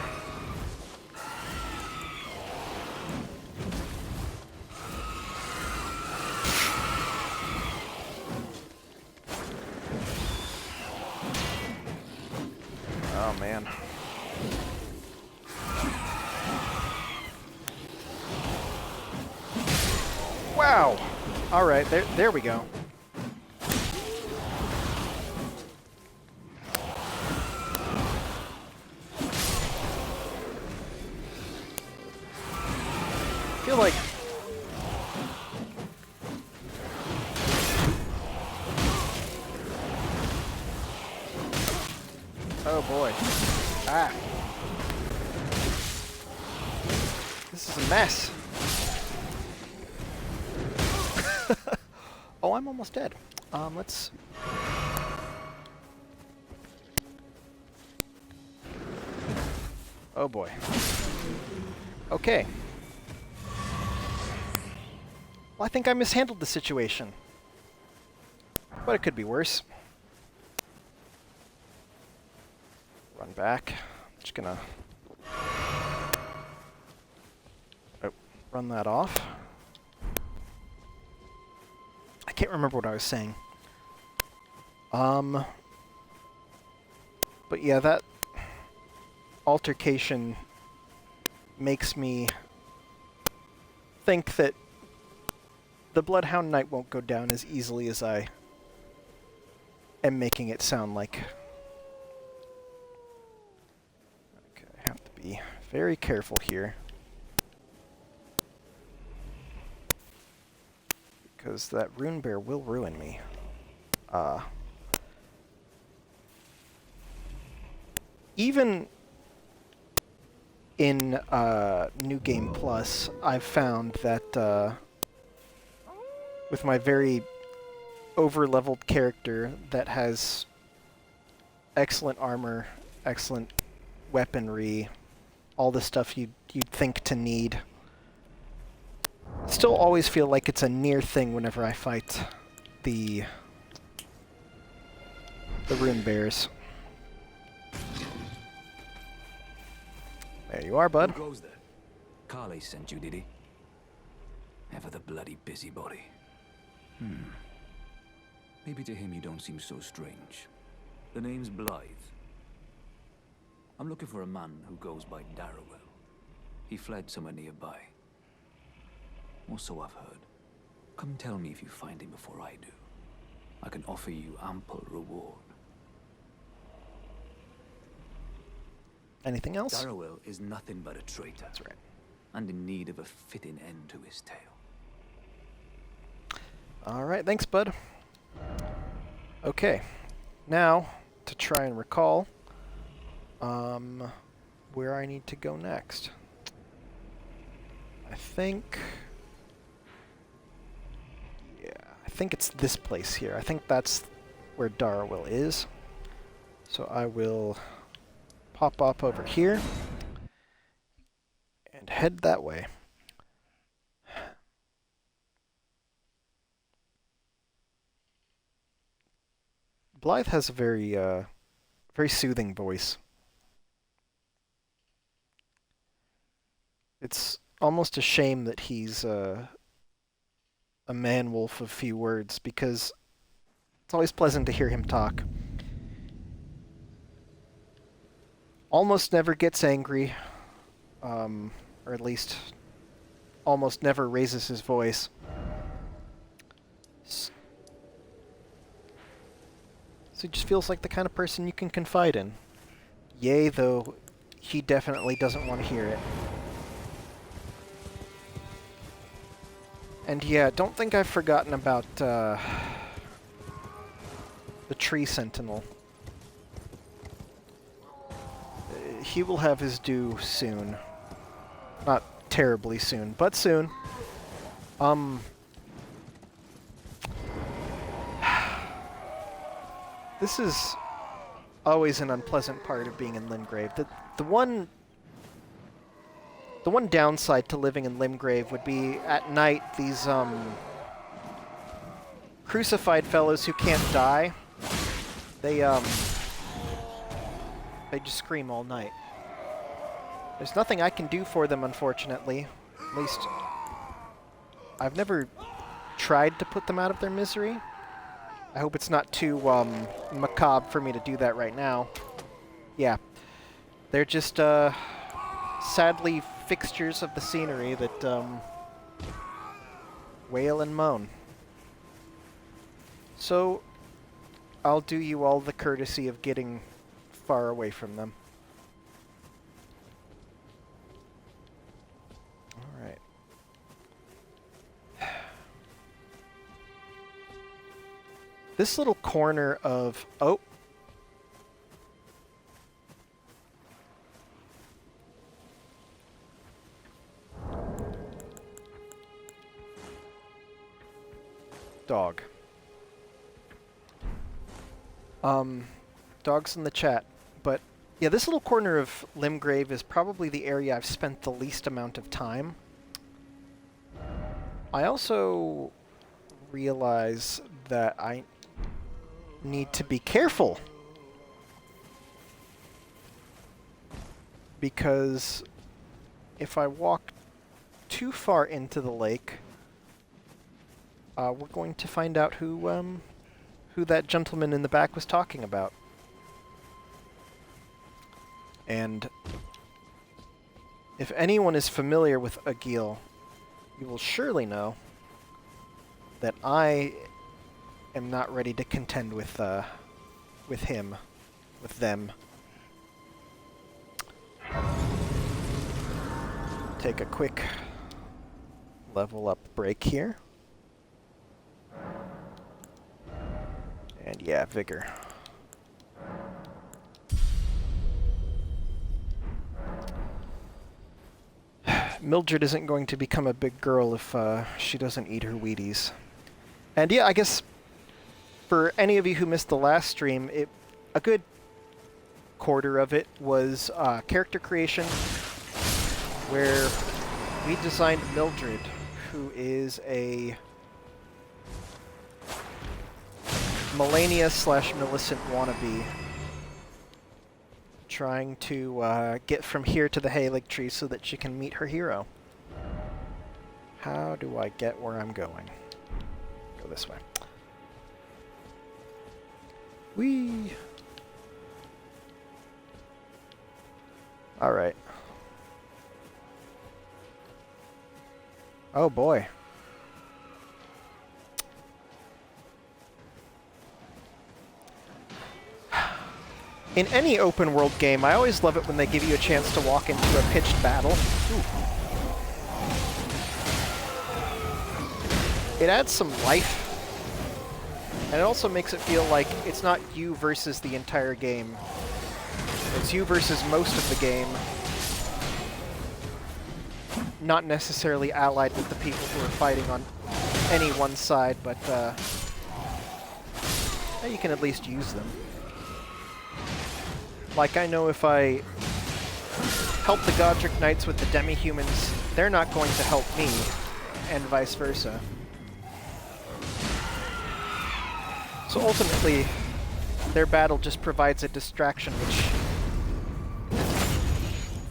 Oh, man. Wow! Alright, there we go. I feel like... Oh boy. Ah. This is a mess. Oh, I'm almost dead. Let's... Oh boy. Okay. Well, I think I mishandled the situation. But it could be worse. Run back. I'm just gonna... Oh, run that off. I can't remember what I was saying. But yeah, that altercation makes me think that the Bloodhound Knight won't go down as easily as I am making it sound like. Okay, I have to be very careful here. Because that rune bear will ruin me. Even in New Game Plus, I've found that with my very over-leveled character that has excellent armor, excellent weaponry, all the stuff you'd think to need, still always feel like it's a near thing whenever I fight the rune bears. There you are, bud. Who goes there? Carley sent you, did he? Ever the bloody busybody. Maybe to him you don't seem so strange. The name's Blaidd. I'm looking for a man who goes by Darrowell. He fled somewhere nearby. Or so I've heard. Come tell me if you find him before I do. I can offer you ample reward. Anything else? Darrowell is nothing but a traitor. That's right. And in need of a fitting end to his tale. Alright, thanks, bud. Okay, now, to try and recall where I need to go next. I think it's this place here. I think that's where Darrowell is. So I will pop up over here and head that way. Blaidd has a very soothing voice. It's almost a shame that he's a man-wolf of few words, because it's always pleasant to hear him talk. Almost never gets angry, or at least almost never raises his voice. So he just feels like the kind of person you can confide in. Yea, though he definitely doesn't want to hear it. And yeah, don't think I've forgotten about the tree sentinel. He will have his due soon. Not terribly soon, but soon. This is always an unpleasant part of being in Limgrave. The one downside to living in Limgrave would be at night these crucified fellows who can't die. They just scream all night. There's nothing I can do for them, unfortunately. At least I've never tried to put them out of their misery. I hope it's not too macabre for me to do that right now. Yeah. They're just sadly fixtures of the scenery that wail and moan. So I'll do you all the courtesy of getting far away from them. Alright. This little corner of... Oh! Dog. Dogs in the chat. But, yeah, this little corner of Limgrave is probably the area I've spent the least amount of time. I also realize that I need to be careful. Because if I walk too far into the lake, we're going to find out who that gentleman in the back was talking about. And if anyone is familiar with Agil, you will surely know that I am not ready to contend with him, with them. Take a quick level up break here. And yeah, vigor. Mildred isn't going to become a big girl if she doesn't eat her Wheaties. And yeah, I guess for any of you who missed the last stream, a good quarter of it was character creation, where we designed Mildred, who is a Melania/Millicent wannabe, trying to get from here to the Halig tree so that she can meet her hero. How do I get where I'm going? Go this way. Whee! Alright. Oh boy. In any open world game, I always love it when they give you a chance to walk into a pitched battle. Ooh. It adds some life, and it also makes it feel like it's not you versus the entire game. It's you versus most of the game, not necessarily allied with the people who are fighting on any one side, but you can at least use them. Like, I know if I help the Godric Knights with the demi-humans, they're not going to help me, and vice versa. So ultimately, their battle just provides a distraction which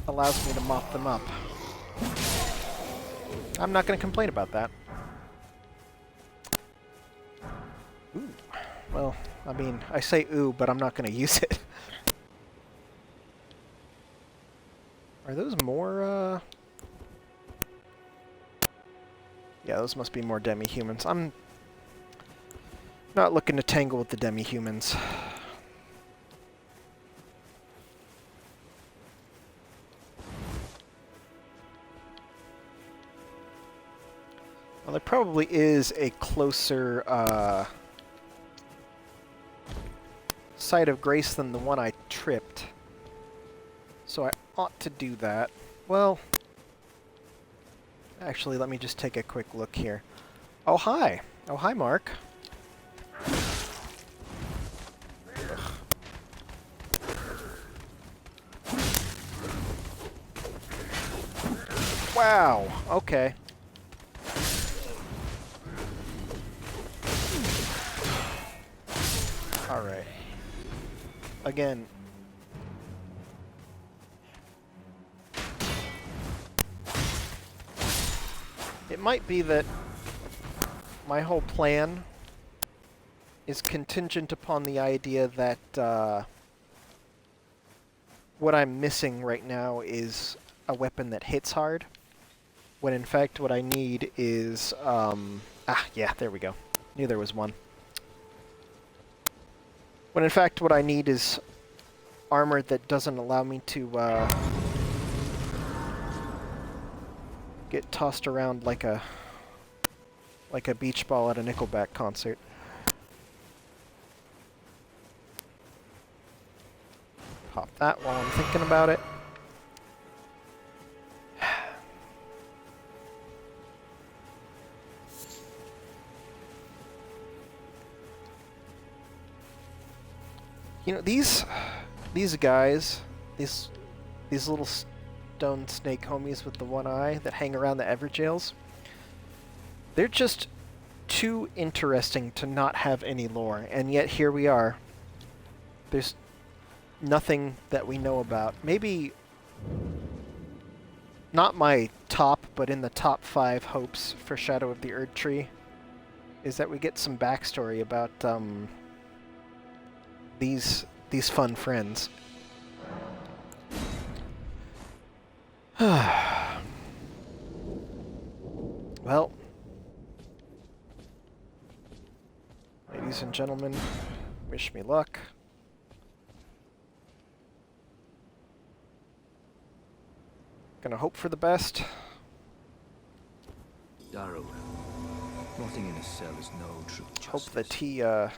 allows me to mop them up. I'm not going to complain about that. Ooh. Well, I mean, I say ooh, but I'm not going to use it. Are those more, Yeah, those must be more demi-humans. I'm not looking to tangle with the demi-humans. Well, there probably is a closer, site of grace than the one I tripped. So I ought to do that. Well, actually, let me just take a quick look here. Oh, hi. Oh, hi, Mark. Ugh. Wow. Okay. All right. Again. It might be that my whole plan is contingent upon the idea that what I'm missing right now is a weapon that hits hard, when in fact what I need is, yeah, there we go. Knew there was one. When in fact what I need is armor that doesn't allow me to get tossed around like a beach ball at a Nickelback concert. Pop that while I'm thinking about it. You know, these guys, these little stone snake homies with the one eye that hang around the Everjails, they're just too interesting to not have any lore, and yet here we are. There's nothing that we know about. Maybe not my top, but in the top 5 hopes for Shadow of the Erd Tree is that we get some backstory about these fun friends. Well, ladies and gentlemen, wish me luck. Gonna hope for the best. Darrow. Rotting in a cell is no true justice. Hope that he No.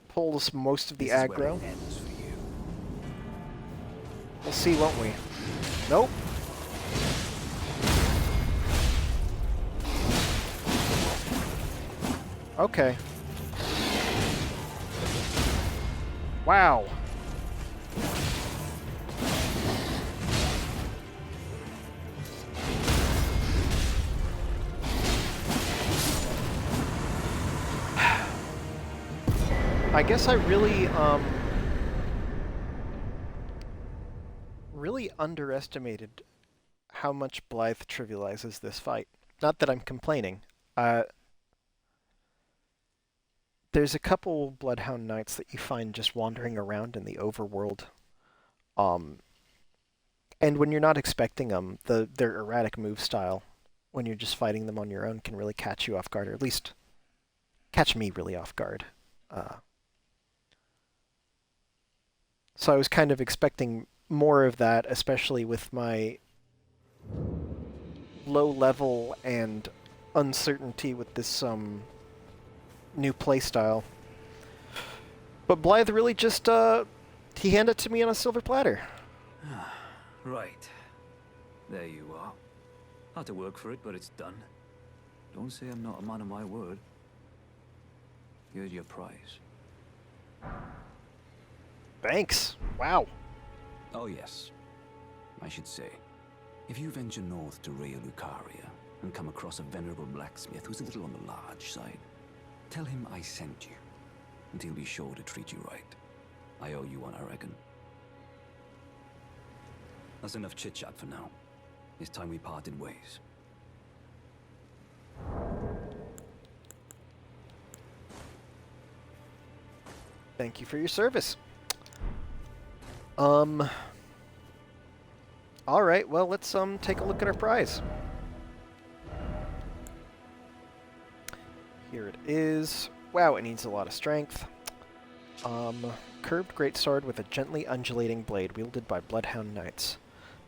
pulls most of the This is where aggro. it ends for you. We'll see, won't we? Nope. Okay. Wow. I guess I really underestimated how much Blaidd trivializes this fight. Not that I'm complaining. There's a couple Bloodhound Knights that you find just wandering around in the overworld. And when you're not expecting them, their erratic move style, when you're just fighting them on your own, can really catch you off guard, or at least catch me really off guard. So I was kind of expecting more of that, especially with my low level and uncertainty with this new playstyle. But Blaidd really just he handed it to me on a silver platter. Right. There you are. Had to work for it, but it's done. Don't say I'm not a man of my word. Here's your prize. Thanks. Wow. Oh yes. I should say, if you venture north to Rea Lucaria and come across a venerable blacksmith who's a little on the large side, tell him I sent you, and he'll be sure to treat you right. I owe you one, I reckon. That's enough chit-chat for now. It's time we parted ways. Thank you for your service. Alright, well, let's take a look at our prize. Here it is. Wow, it needs a lot of strength. Curved greatsword with a gently undulating blade wielded by Bloodhound Knights.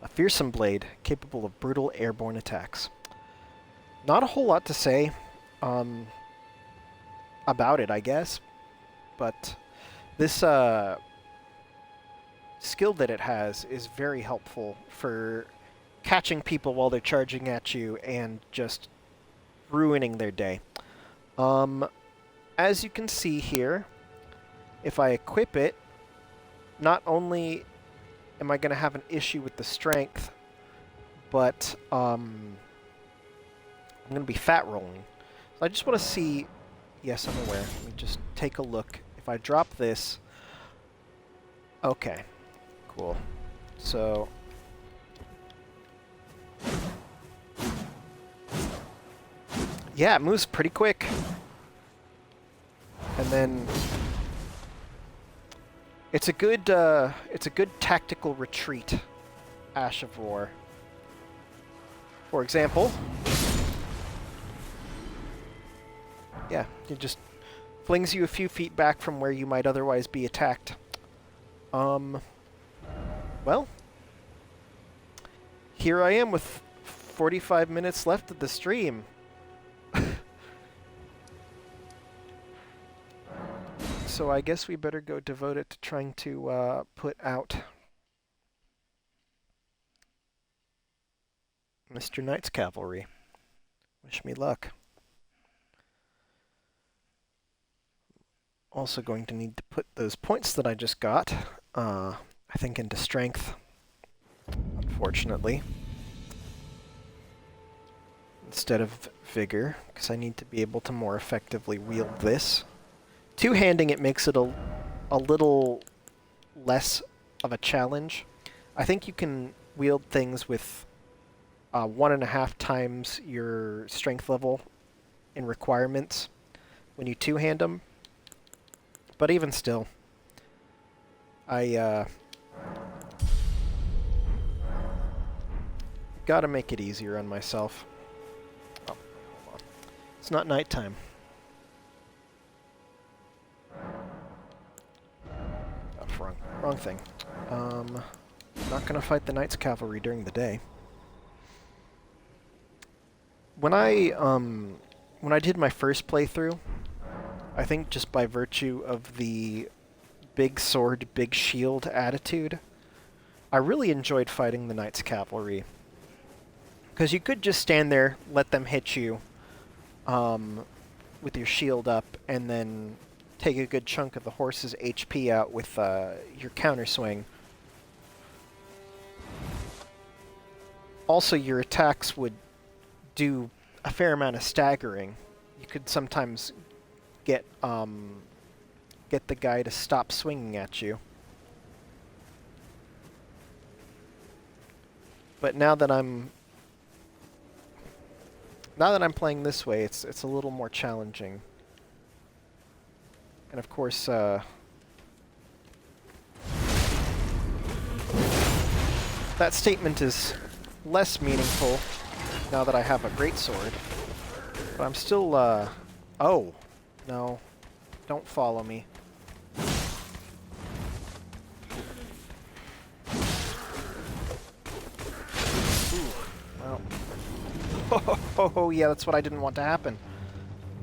A fearsome blade capable of brutal airborne attacks. Not a whole lot to say about it, I guess, but this skill that it has is very helpful for catching people while they're charging at you and just ruining their day. As you can see here, if I equip it, not only am I going to have an issue with the strength, but I'm going to be fat rolling. So I just want to see... Yes, I'm aware. Let me just take a look. If I drop this... Okay. Cool. So... Yeah, it moves pretty quick. And then... It's a good tactical retreat, Ash of War. For example... Yeah, it just flings you a few feet back from where you might otherwise be attacked. Well, here I am with 45 minutes left of the stream. So I guess we better go devote it to trying to put out Mr. Knight's Cavalry. Wish me luck. Also going to need to put those points that I just got, I think, into strength, unfortunately, instead of vigor, because I need to be able to more effectively wield this. Two-handing it makes it a little less of a challenge. I think you can wield things with 1.5 times your strength level in requirements when you two-hand them. But even still, Gotta make it easier on myself. Oh, hold on. It's not nighttime. Oh, wrong thing. Not gonna fight the Knight's Cavalry during the day. When I did my first playthrough, I think just by virtue of the big sword, big shield attitude, I really enjoyed fighting the Knight's Cavalry. Because you could just stand there, let them hit you with your shield up, and then take a good chunk of the horse's HP out with your counter swing. Also, your attacks would do a fair amount of staggering. You could sometimes get the guy to stop swinging at you. But now that I'm playing this way, it's a little more challenging. And of course, that statement is less meaningful now that I have a greatsword. But I'm still, oh, no. Don't follow me. Ooh, well. Oh, yeah, that's what I didn't want to happen.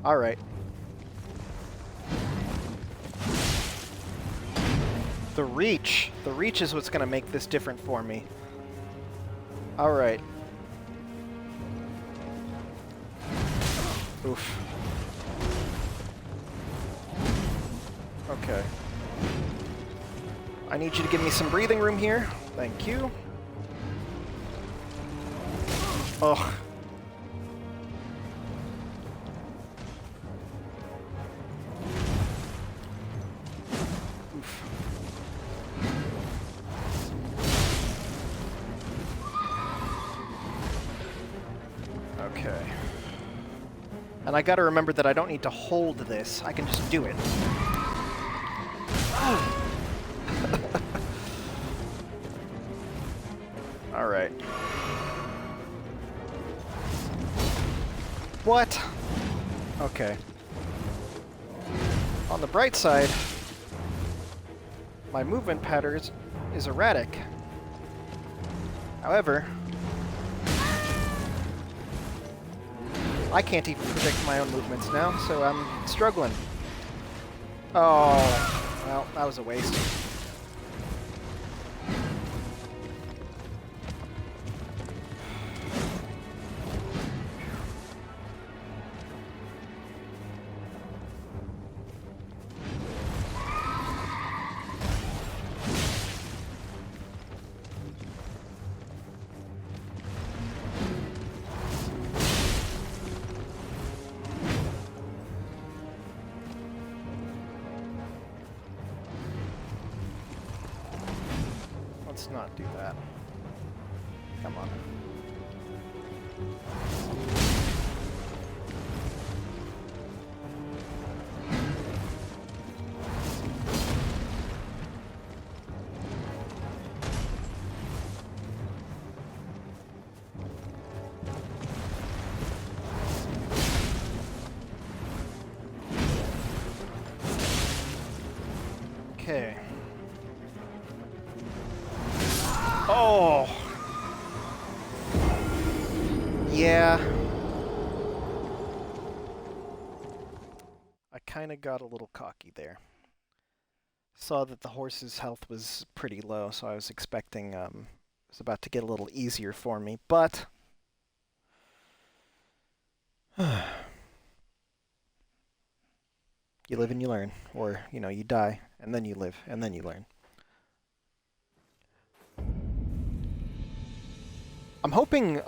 Alright. The reach. The reach is what's going to make this different for me. Alright. Oof. Okay. I need you to give me some breathing room here. Thank you. Ugh. Oof. Okay. And I gotta remember that I don't need to hold this. I can just do it. Alright. What? Okay. On the bright side, my movement pattern is erratic. However, I can't even predict my own movements now, so I'm struggling. Oh, well, that was a waste. Let's not do that. Come on. Okay. Oh! Yeah. I kinda got a little cocky there. Saw that the horse's health was pretty low, so I was expecting it was about to get a little easier for me, but you live and you learn. Or, you know, you die, and then you live, and then you learn. I'm hoping,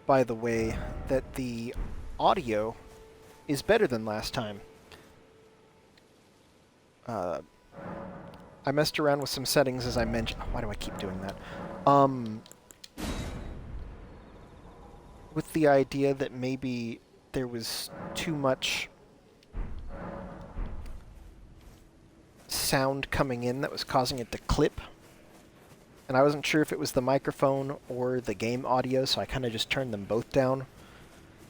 by the way, that the audio is better than last time. I messed around with some settings, as I mentioned. Why do I keep doing that? With the idea that maybe there was too much sound coming in that was causing it to clip. and I wasn't sure if it was the microphone or the game audio, so I kind of just turned them both down.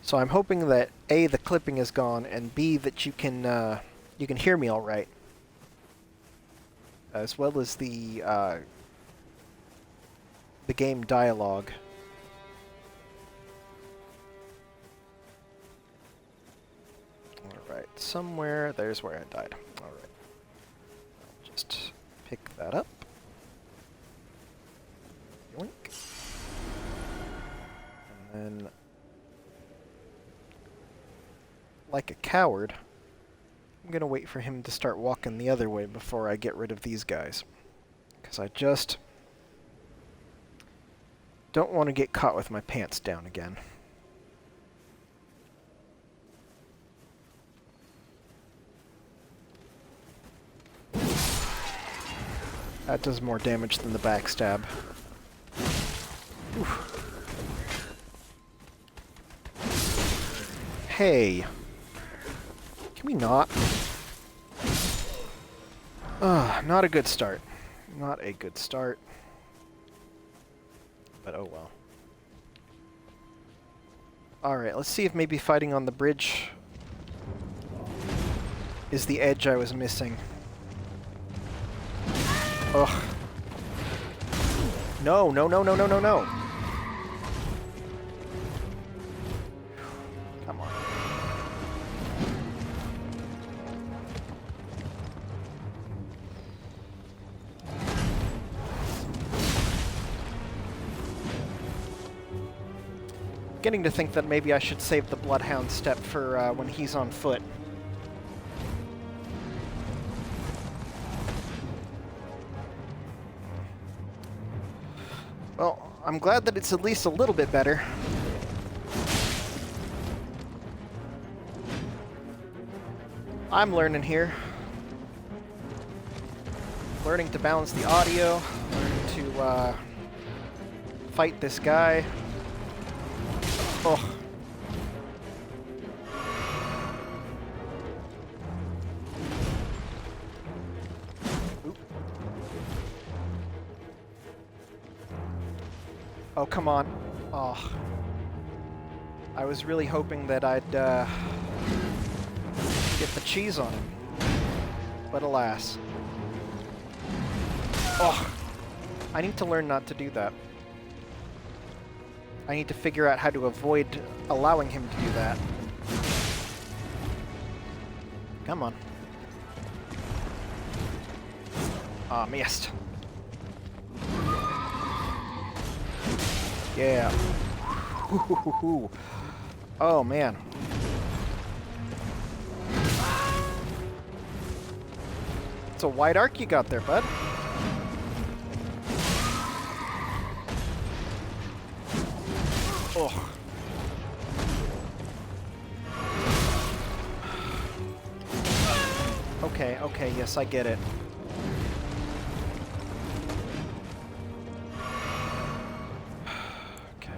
So I'm hoping that A, the clipping is gone, and B, that you can hear me all right, as well as the game dialogue. All right, somewhere there's where I died. All right, I'll just pick that up. Yoink. And then, like a coward, I'm gonna wait for him to start walking the other way before I get rid of these guys. Because I just don't want to get caught with my pants down again. That does more damage than the backstab. Oof. Hey. Can we not? Not a good start. Not a good start. But oh well. Alright, let's see if maybe fighting on the bridge is the edge I was missing. Ugh. No, no, no, no, no, no, no. Come on. Beginning to think that maybe I should save the Bloodhound step for when he's on foot. Well, I'm glad that it's at least a little bit better. I'm learning here. Learning to balance the audio, learning to fight this guy. Oh. Oop. Oh, come on. Oh. I was really hoping that I'd get the cheese on him. But alas. Oh. I need to learn not to do that. I need to figure out how to avoid allowing him to do that. Come on. Ah, missed. Yeah. Oh, man. It's a wide arc you got there, bud. Oh. Okay, okay, yes, I get it. Okay.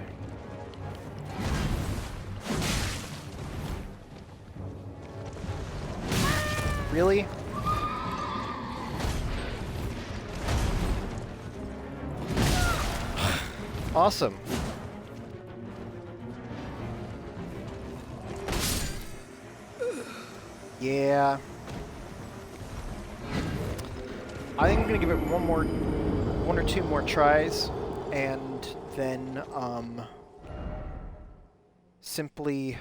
Really? Awesome. Yeah. I think I'm gonna give it one or two more tries, and then simply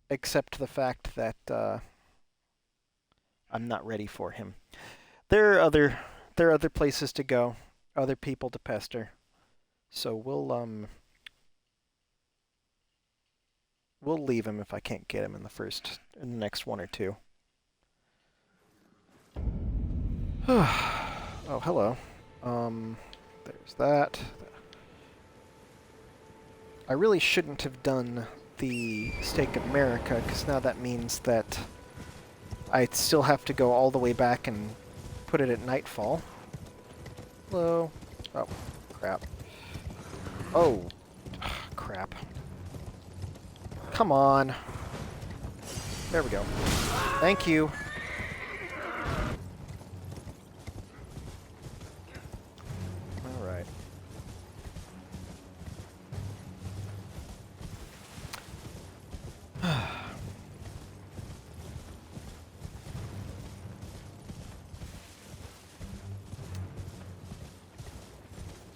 accept the fact that I'm not ready for him. There are other places to go, other people to pester, so we'll leave him if I can't get him in the next one or two. Oh, hello. There's that. I really shouldn't have done the Stake of America, because now that means that I still have to go all the way back and put it at nightfall. Hello. Oh, crap. Oh, crap. Come on. There we go. Thank you.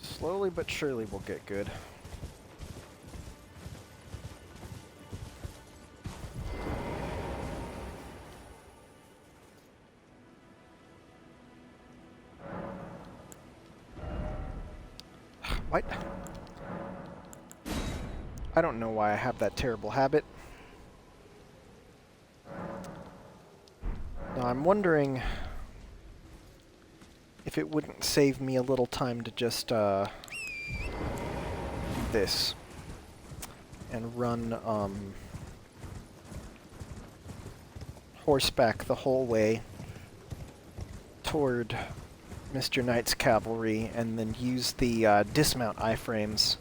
Slowly but surely we'll get good. What? I don't know why I have that terrible habit. Now I'm wondering if it wouldn't save me a little time to just do this and run horseback the whole way toward Mr. Knight's cavalry and then use the dismount iframes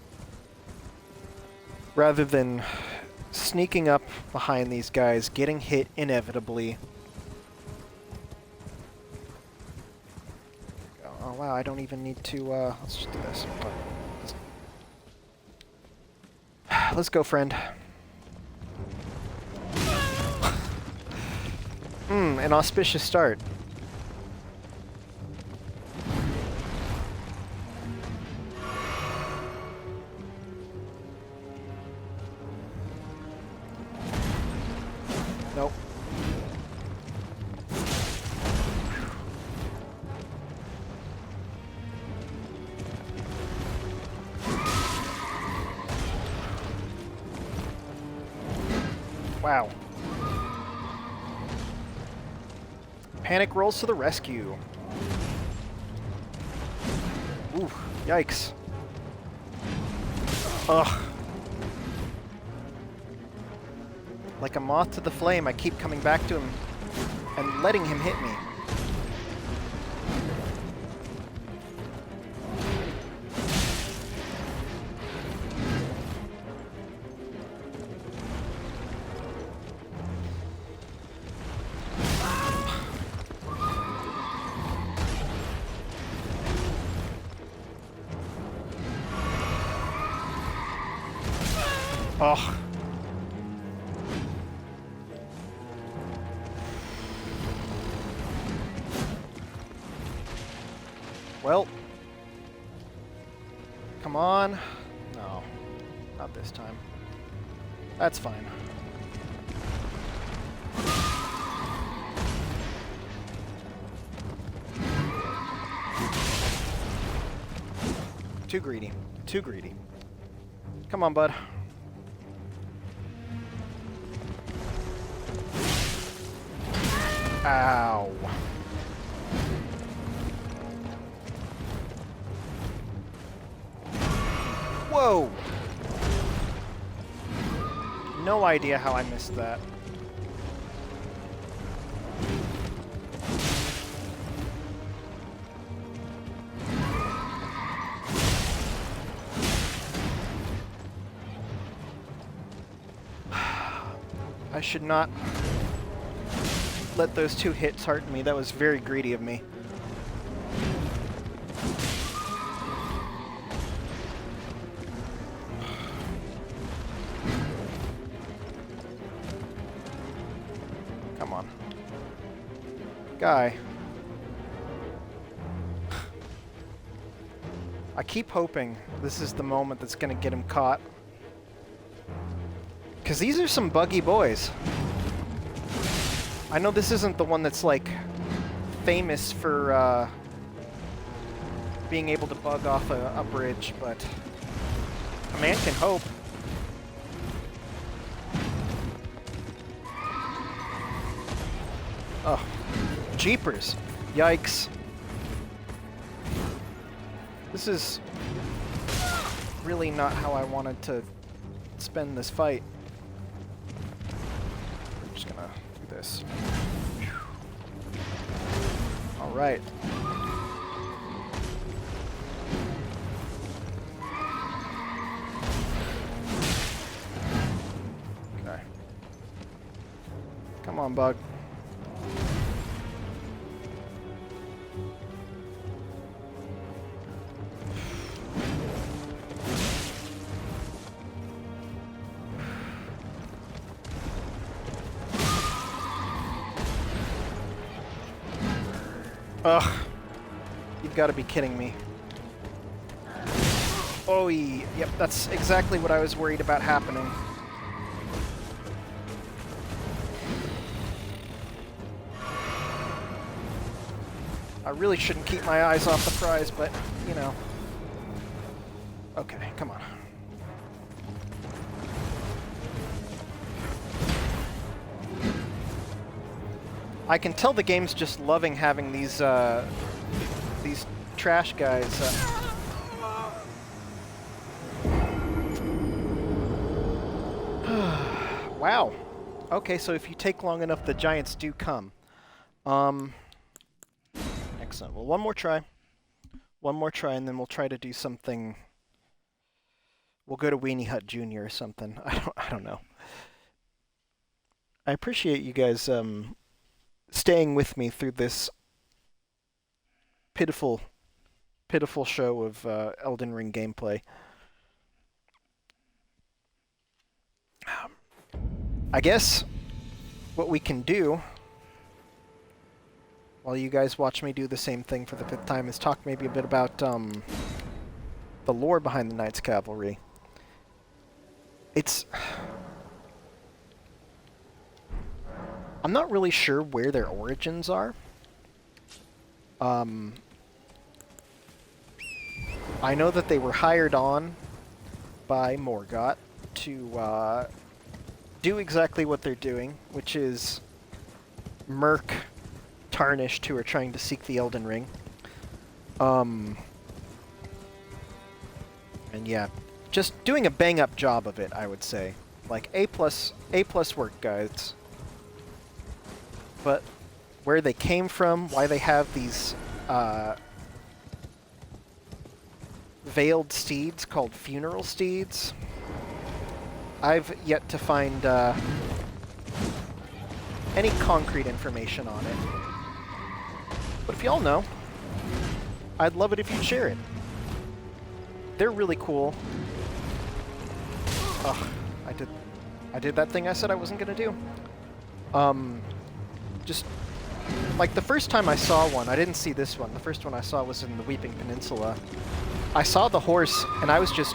rather than sneaking up behind these guys, getting hit inevitably. Oh wow, I don't even need to, let's just do this. Let's go, friend. An auspicious start. Nope. Wow. Panic rolls to the rescue. Ooh, yikes. Ugh. Like a moth to the flame, I keep coming back to him and letting him hit me. Ugh. Well, come on. No, not this time. That's fine. Too greedy. Too greedy. Come on, bud. Ow. Whoa! No idea how I missed that. I should not let those two hits hurt me. That was very greedy of me. Come on. Guy. I keep hoping this is the moment that's gonna get him caught. Because these are some buggy boys. I know this isn't the one that's, like, famous for being able to bug off a bridge, but a man can hope. Oh, jeepers. Yikes. This is really not how I wanted to spend this fight. I'm just gonna do this. All right. Okay. Come on, bug. Ugh. You've got to be kidding me. Oh, yep, that's exactly what I was worried about happening. I really shouldn't keep my eyes off the prize, but, you know. Okay, come on. I can tell the game's just loving having these trash guys. Wow. Okay, so if you take long enough, the giants do come. Excellent. Well, one more try. One more try, and then we'll try to do something. We'll go to Weenie Hut Jr. or something. I don't know. I appreciate you guys staying with me through this pitiful show of Elden Ring gameplay. I guess what we can do, while you guys watch me do the same thing for the 5th time, is talk maybe a bit about the lore behind the Knights Cavalry. I'm not really sure where their origins are. I know that they were hired on by Morgott to do exactly what they're doing, which is murk Tarnished who are trying to seek the Elden Ring. And yeah, just doing a bang-up job of it, I would say. Like, A+ work, guys. But where they came from, why they have these veiled steeds called funeral steeds, I've yet to find any concrete information on it. But if y'all know, I'd love it if you'd share it. They're really cool. Ugh, I did that thing I said I wasn't gonna do. Just, like, the first time I saw one, I didn't see this one. The first one I saw was in the Weeping Peninsula. I saw the horse, and I was just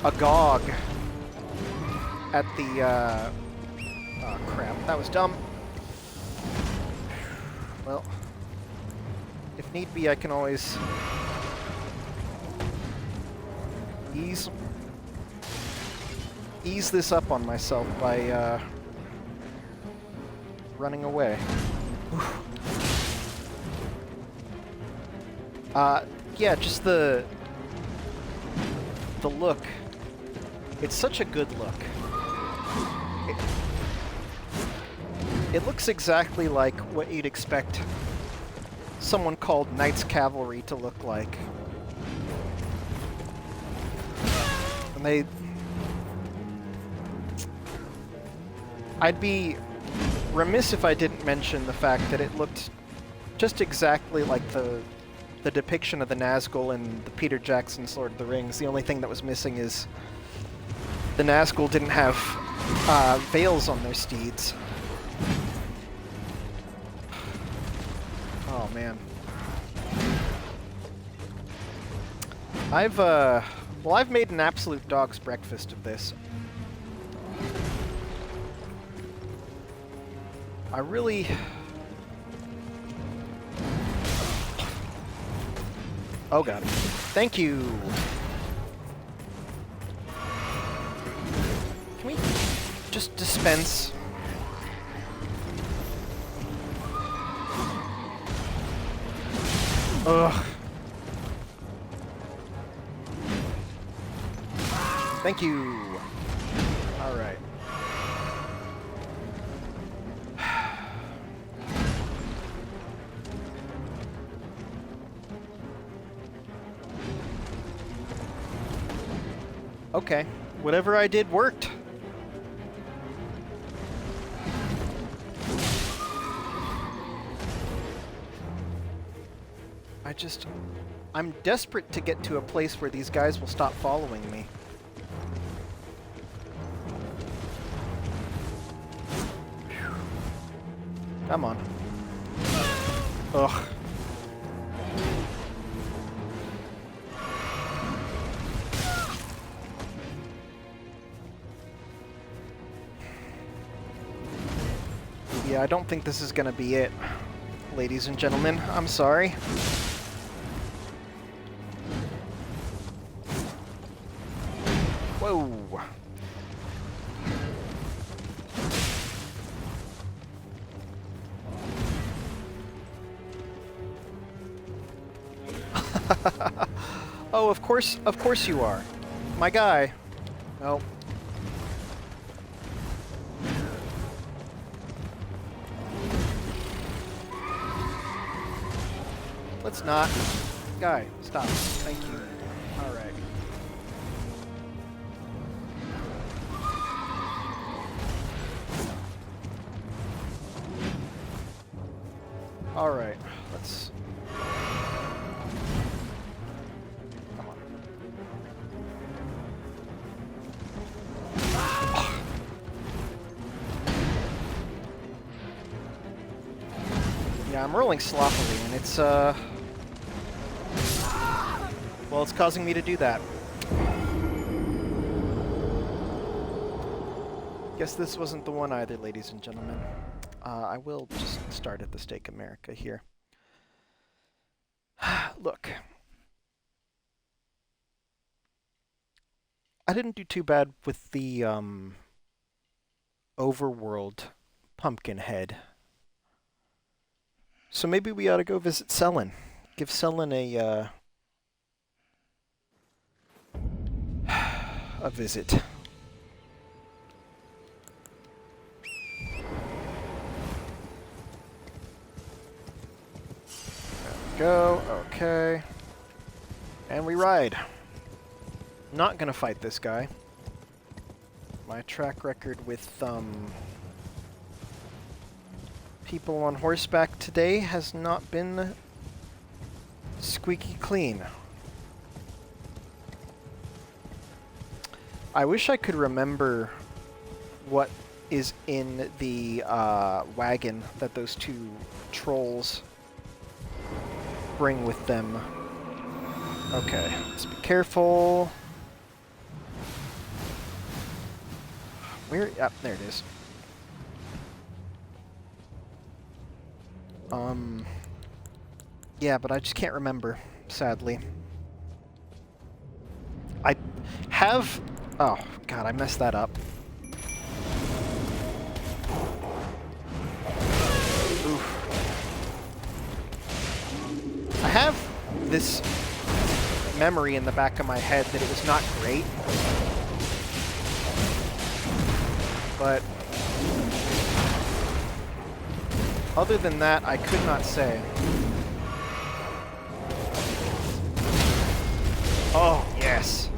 agog at the, oh crap, that was dumb. Well, if need be, I can always ease this up on myself by, running away. Yeah, just the look. It's such a good look. It looks exactly like what you'd expect someone called Knights Cavalry to look like. And I'd be remiss if I didn't mention the fact that it looked just exactly like the depiction of the Nazgul in the Peter Jackson's Lord of the Rings. The only thing that was missing is the Nazgul didn't have veils on their steeds. Oh man. I've made an absolute dog's breakfast of this. I really... Oh god. Thank you! Can we just dispense? Ugh. Thank you! Alright. Okay, whatever I did worked. I'm desperate to get to a place where these guys will stop following me. Whew. Come on. Ugh. Yeah, I don't think this is gonna be it, ladies and gentlemen. I'm sorry. Whoa. Oh, of course you are. My guy. Oh. Let's not. Guy, stop. Thank you. Alright. Alright, let's... Come on. Yeah, I'm rolling sloppily, and it's, well, it's causing me to do that. Guess this wasn't the one either, ladies and gentlemen. I will just start at the Stake America here. Look. I didn't do too bad with the, overworld Pumpkinhead. So maybe we ought to go visit Selin. Give Selin a visit. There we go. Okay. And we ride. Not gonna fight this guy. My track record with people on horseback today has not been squeaky clean. I wish I could remember what is in the wagon that those two trolls bring with them. Okay, let's be careful. Where? Yep, there it is. Yeah, but I just can't remember, sadly. I have... Oh, God, I messed that up. Oof. I have this memory in the back of my head that it was not great. But other than that, I could not say. Oh, yes.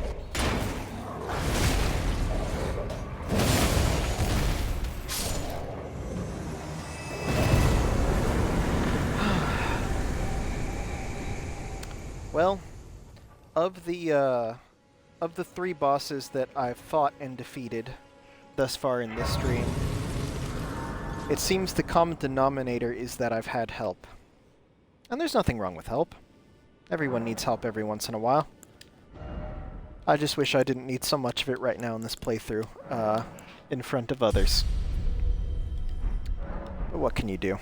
Well, of the three bosses that I've fought and defeated thus far in this stream, it seems the common denominator is that I've had help. And there's nothing wrong with help. Everyone needs help every once in a while. I just wish I didn't need so much of it right now in this playthrough, in front of others. But what can you do?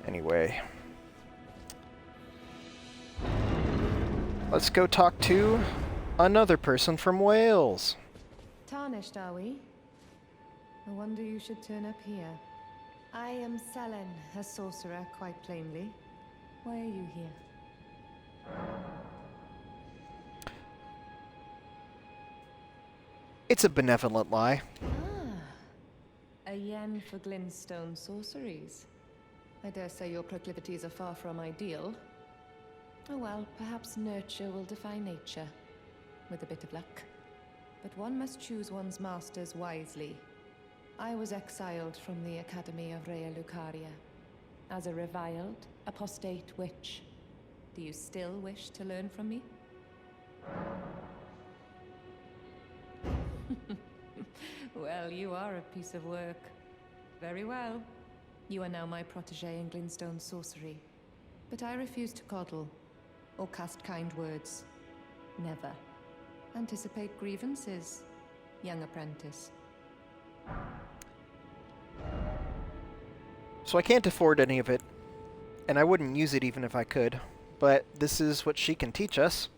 Anyway. Let's go talk to another person from Wales. Tarnished, are we? No wonder you should turn up here. I am Selin, a sorcerer, quite plainly. Why are you here? It's a benevolent lie. A yen for glintstone sorceries. I dare say your proclivities are far from ideal. Oh well, perhaps nurture will defy nature, with a bit of luck. But one must choose one's masters wisely. I was exiled from the Academy of Rea Lucaria as a reviled, apostate witch. Do you still wish to learn from me? Well, you are a piece of work. Very well. You are now my protégé in glintstone sorcery. But I refuse to coddle or cast kind words. Never. Anticipate grievances, young apprentice. So I can't afford any of it, and I wouldn't use it even if I could. But this is what she can teach us.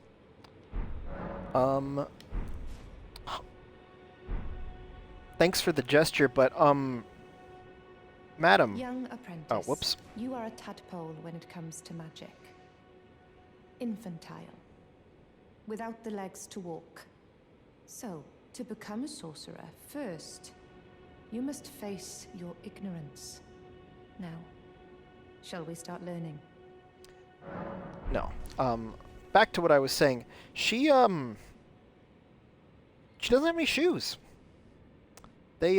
Thanks for the gesture, but, Madam. Young apprentice. Oh, whoops. You are a tadpole when it comes to magic. Infantile. Without the legs to walk. So, to become a sorcerer, first, you must face your ignorance. Now, shall we start learning? No. Back to what I was saying. She doesn't have any shoes. They,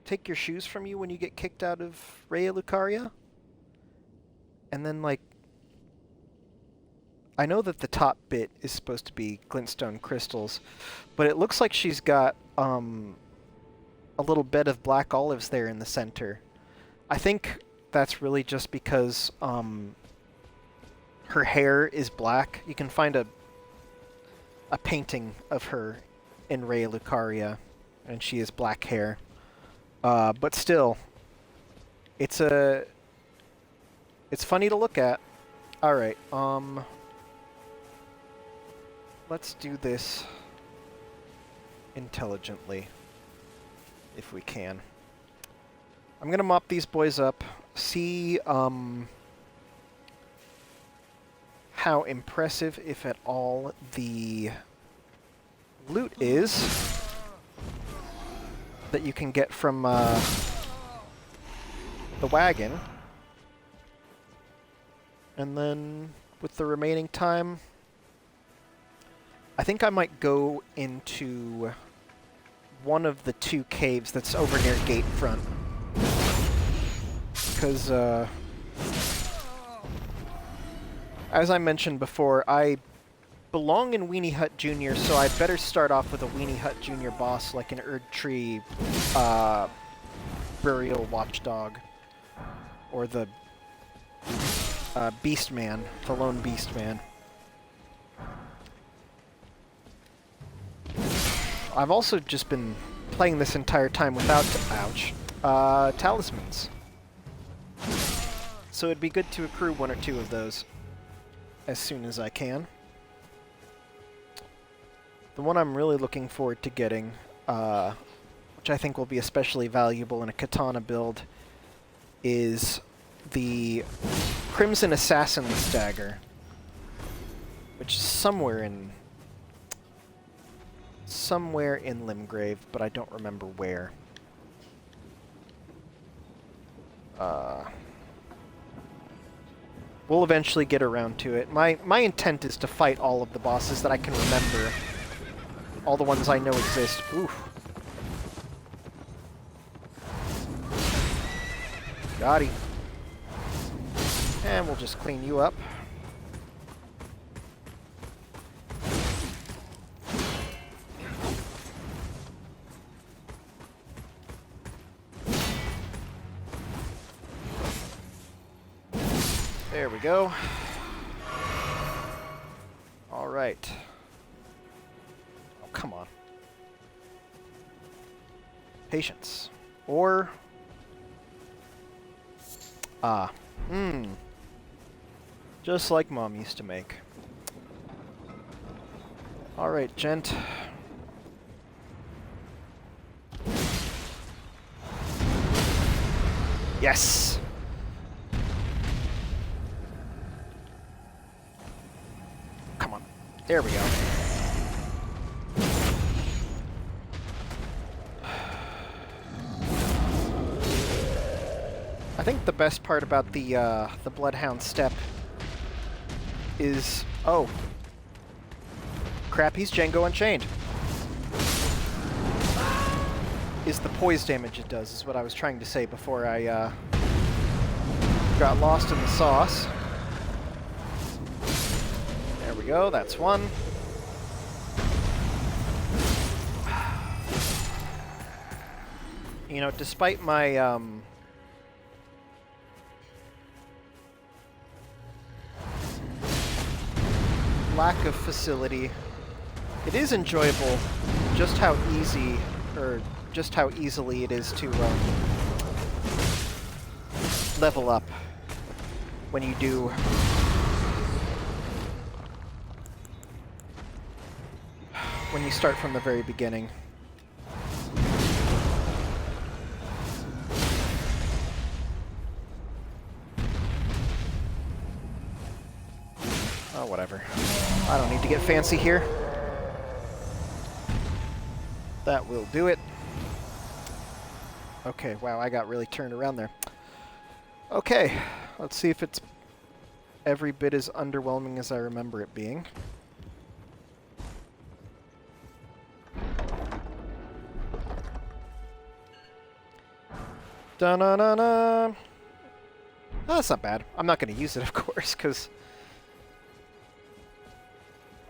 take your shoes from you when you get kicked out of Raya Lucaria. And then, like, I know that the top bit is supposed to be glintstone crystals, but it looks like she's got, a little bed of black olives there in the center. I think that's really just because, her hair is black. You can find a painting of her in Raya Lucaria, and she has black hair. But still, it's funny to look at. Alright, let's do this intelligently, if we can. I'm gonna mop these boys up, see, how impressive, if at all, the loot is that you can get from the wagon. And then, with the remaining time, I think I might go into one of the two caves that's over near Gatefront. Because, as I mentioned before, I belong in Weenie Hut Jr., so I'd better start off with a Weenie Hut Jr. boss, like an Erdtree Burial Watchdog. Or the Beast Man, the Lone Beast Man. I've also just been playing this entire time without, talismans. So it'd be good to accrue one or two of those as soon as I can. The one I'm really looking forward to getting, which I think will be especially valuable in a katana build, is the Crimson Assassin's Dagger, which is somewhere in Limgrave, but I don't remember where. We'll eventually get around to it. My intent is to fight all of the bosses that I can remember. All the ones I know exist. Oof. Got him. And we'll just clean you up. There we go. All right. Oh, come on. Patience. Or... just like Mom used to make. All right, gent. Yes! Come on. There we go. I think the best part about the Bloodhound step is... oh. Crap, he's Django Unchained. Is the poise damage it does, is what I was trying to say before I got lost in the sauce. There we go, that's one. You know, despite my, lack of facility, it is enjoyable just how easy, or just how easily it is to level up when you do when you start from the very beginning. Oh, whatever. I don't need to get fancy here. That will do it. Okay, wow, I got really turned around there. Okay, let's see if it's every bit as underwhelming as I remember it being. Da-na-na-na! Oh, that's not bad. I'm not going to use it, of course, because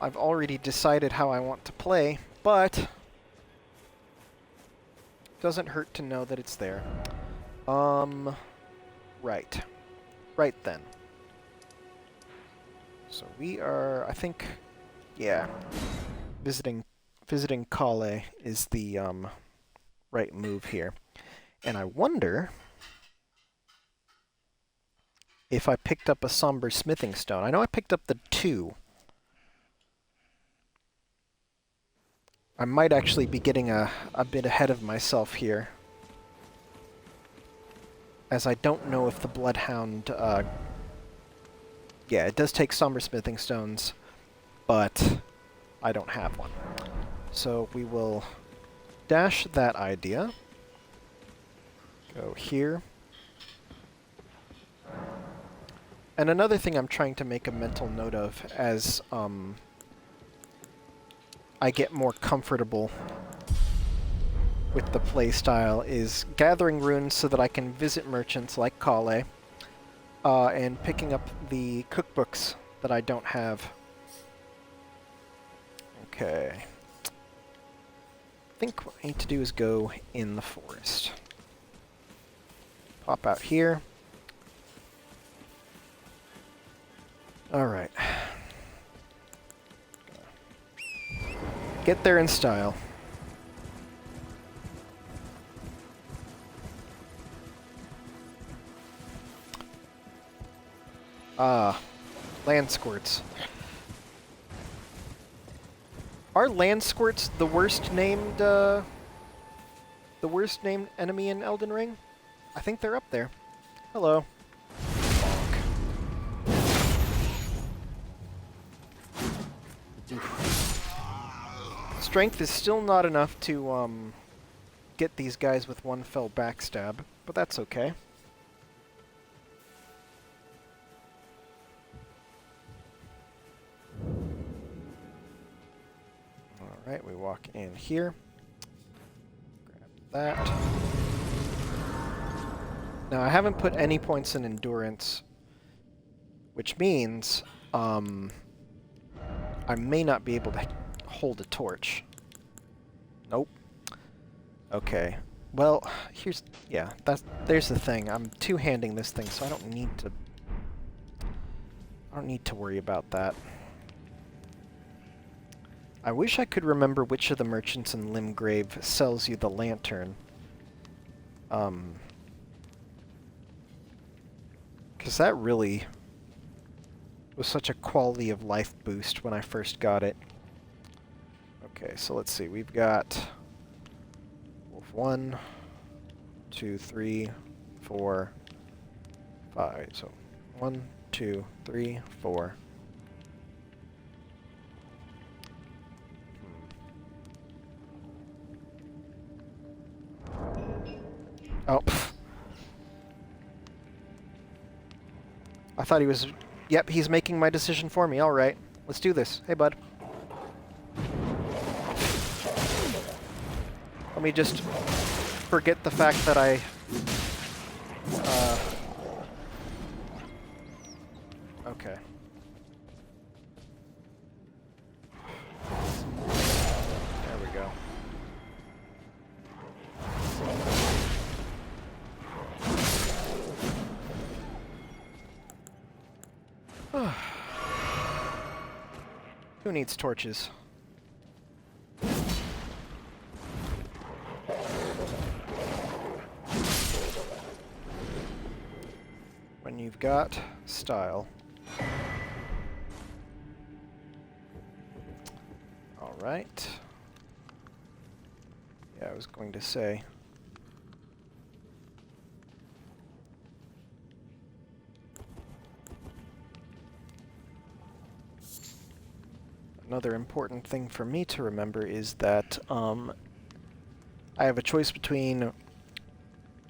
I've already decided how I want to play, but doesn't hurt to know that it's there. Right. Right then. So we are, I think, yeah, visiting Calais is the right move here. And I wonder if I picked up a somber smithing stone. I know I picked up the 2. I might actually be getting a bit ahead of myself here, as I don't know if the Bloodhound... yeah, it does take somber smithing stones, but I don't have one. So we will dash that idea. Go here. And another thing I'm trying to make a mental note of as I get more comfortable with the playstyle is gathering runes so that I can visit merchants like Calais, and picking up the cookbooks that I don't have. Okay. I think what I need to do is go in the forest. Pop out here. Alright. Get there in style. Ah, land squirts. Are land squirts the worst named enemy in Elden Ring? I think they're up there. Hello. Strength is still not enough to get these guys with one fell backstab, but that's okay. Alright, we walk in here. Grab that. Now, I haven't put any points in endurance, which means I may not be able to hold a torch. Nope. Okay. Well, there's the thing. I'm two-handing this thing, so I don't need to worry about that. I wish I could remember which of the merchants in Limgrave sells you the lantern. Because that really was such a quality of life boost when I first got it. Okay, so let's see. We've got wolf 1, 2, 3, 4, 5. So 1, 2, 3, 4. Oh. Pff. I thought he was... Yep, he's making my decision for me. All right. Let's do this. Hey, bud. Let me just forget the fact that I... okay. There we go. Who needs torches? got style. Alright. Yeah, I was going to say. Another important thing for me to remember is that I have a choice between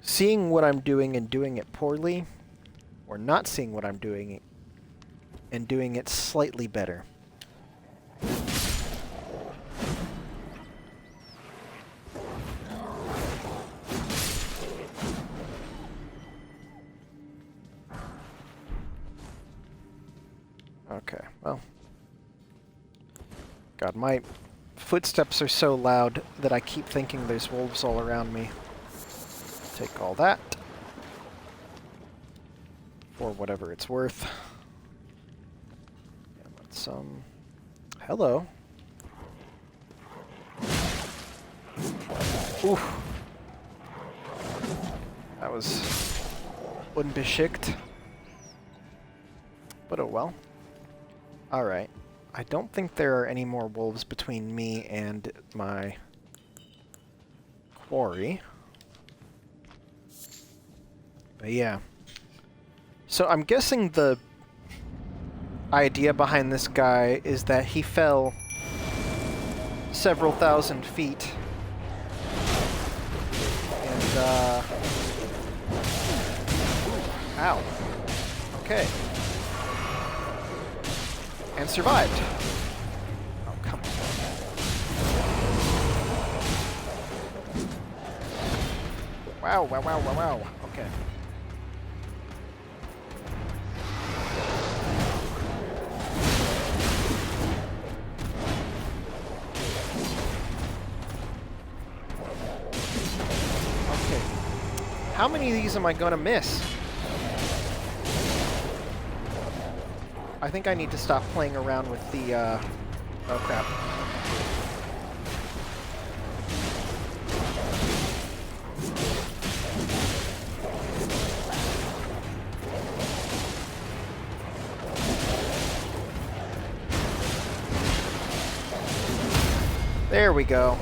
seeing what I'm doing and doing it poorly, or not seeing what I'm doing and doing it slightly better. Okay, well. God, my footsteps are so loud that I keep thinking there's wolves all around me. Take all that. For whatever it's worth. Yeah, but some... Hello. Oof. That was unbeschickt. But oh well. Alright. I don't think there are any more wolves between me and my quarry. But yeah. So I'm guessing the idea behind this guy is that he fell several thousand feet. And, ow. Okay. And survived. Oh, come on. Wow, wow, wow, wow, wow. Okay. Okay. How many of these am I gonna miss? I think I need to stop playing around with the, oh crap. There we go.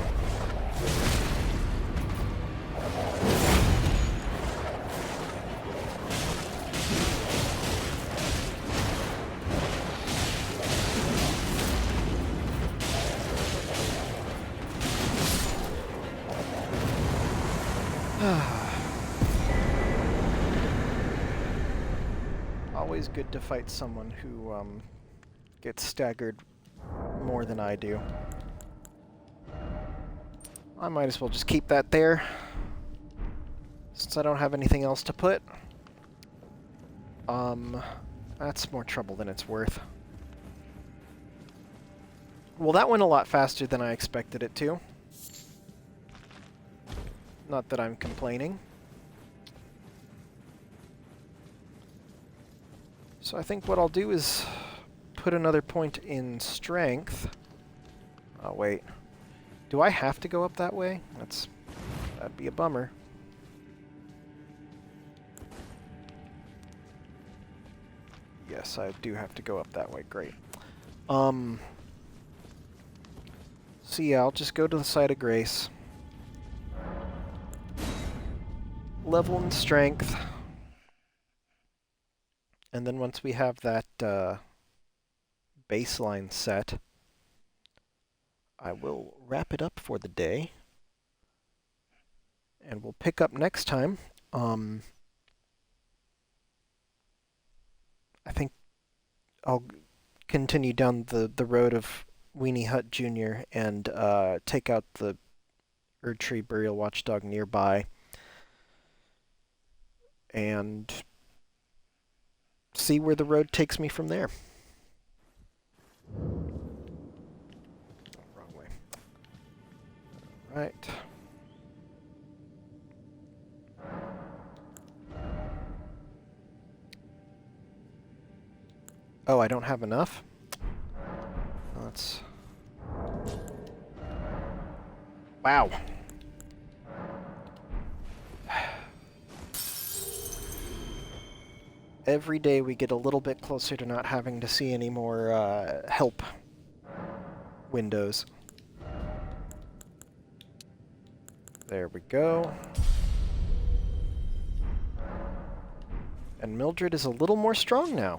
Always good to fight someone who gets staggered more than I do. I might as well just keep that there, since I don't have anything else to put. That's more trouble than it's worth. Well, that went a lot faster than I expected it to. Not that I'm complaining. So I think what I'll do is put another point in strength. Oh, wait. Do I have to go up that way? That'd be a bummer. Yes, I do have to go up that way. Great. So yeah, I'll just go to the site of grace. Level in strength. And then once we have that baseline set, I will wrap it up for the day. And we'll pick up next time. I think I'll continue down the road of Weenie Hut Jr. and take out the Erdtree Burial Watchdog nearby. And see where the road takes me from there. Wrong way. Right. Oh, I don't have enough? That's... Wow. Every day we get a little bit closer to not having to see any more help windows. There we go. And Mildred is a little more strong now.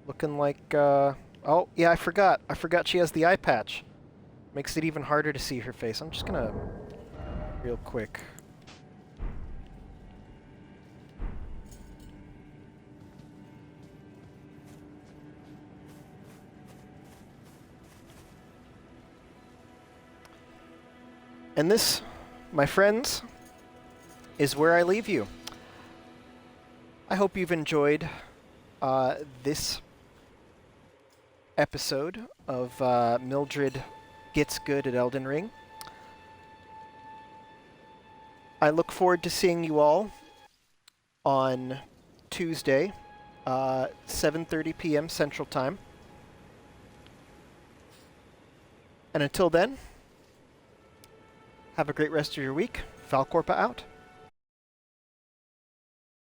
Looking like, oh, yeah, I forgot. I forgot she has the eye patch. Makes it even harder to see her face. I'm just gonna, real quick. And this, my friends, is where I leave you. I hope you've enjoyed this episode of Mildred Gets Good at Elden Ring. I look forward to seeing you all on Tuesday, 7:30 p.m. Central Time. And until then, have a great rest of your week. Falcorpa out.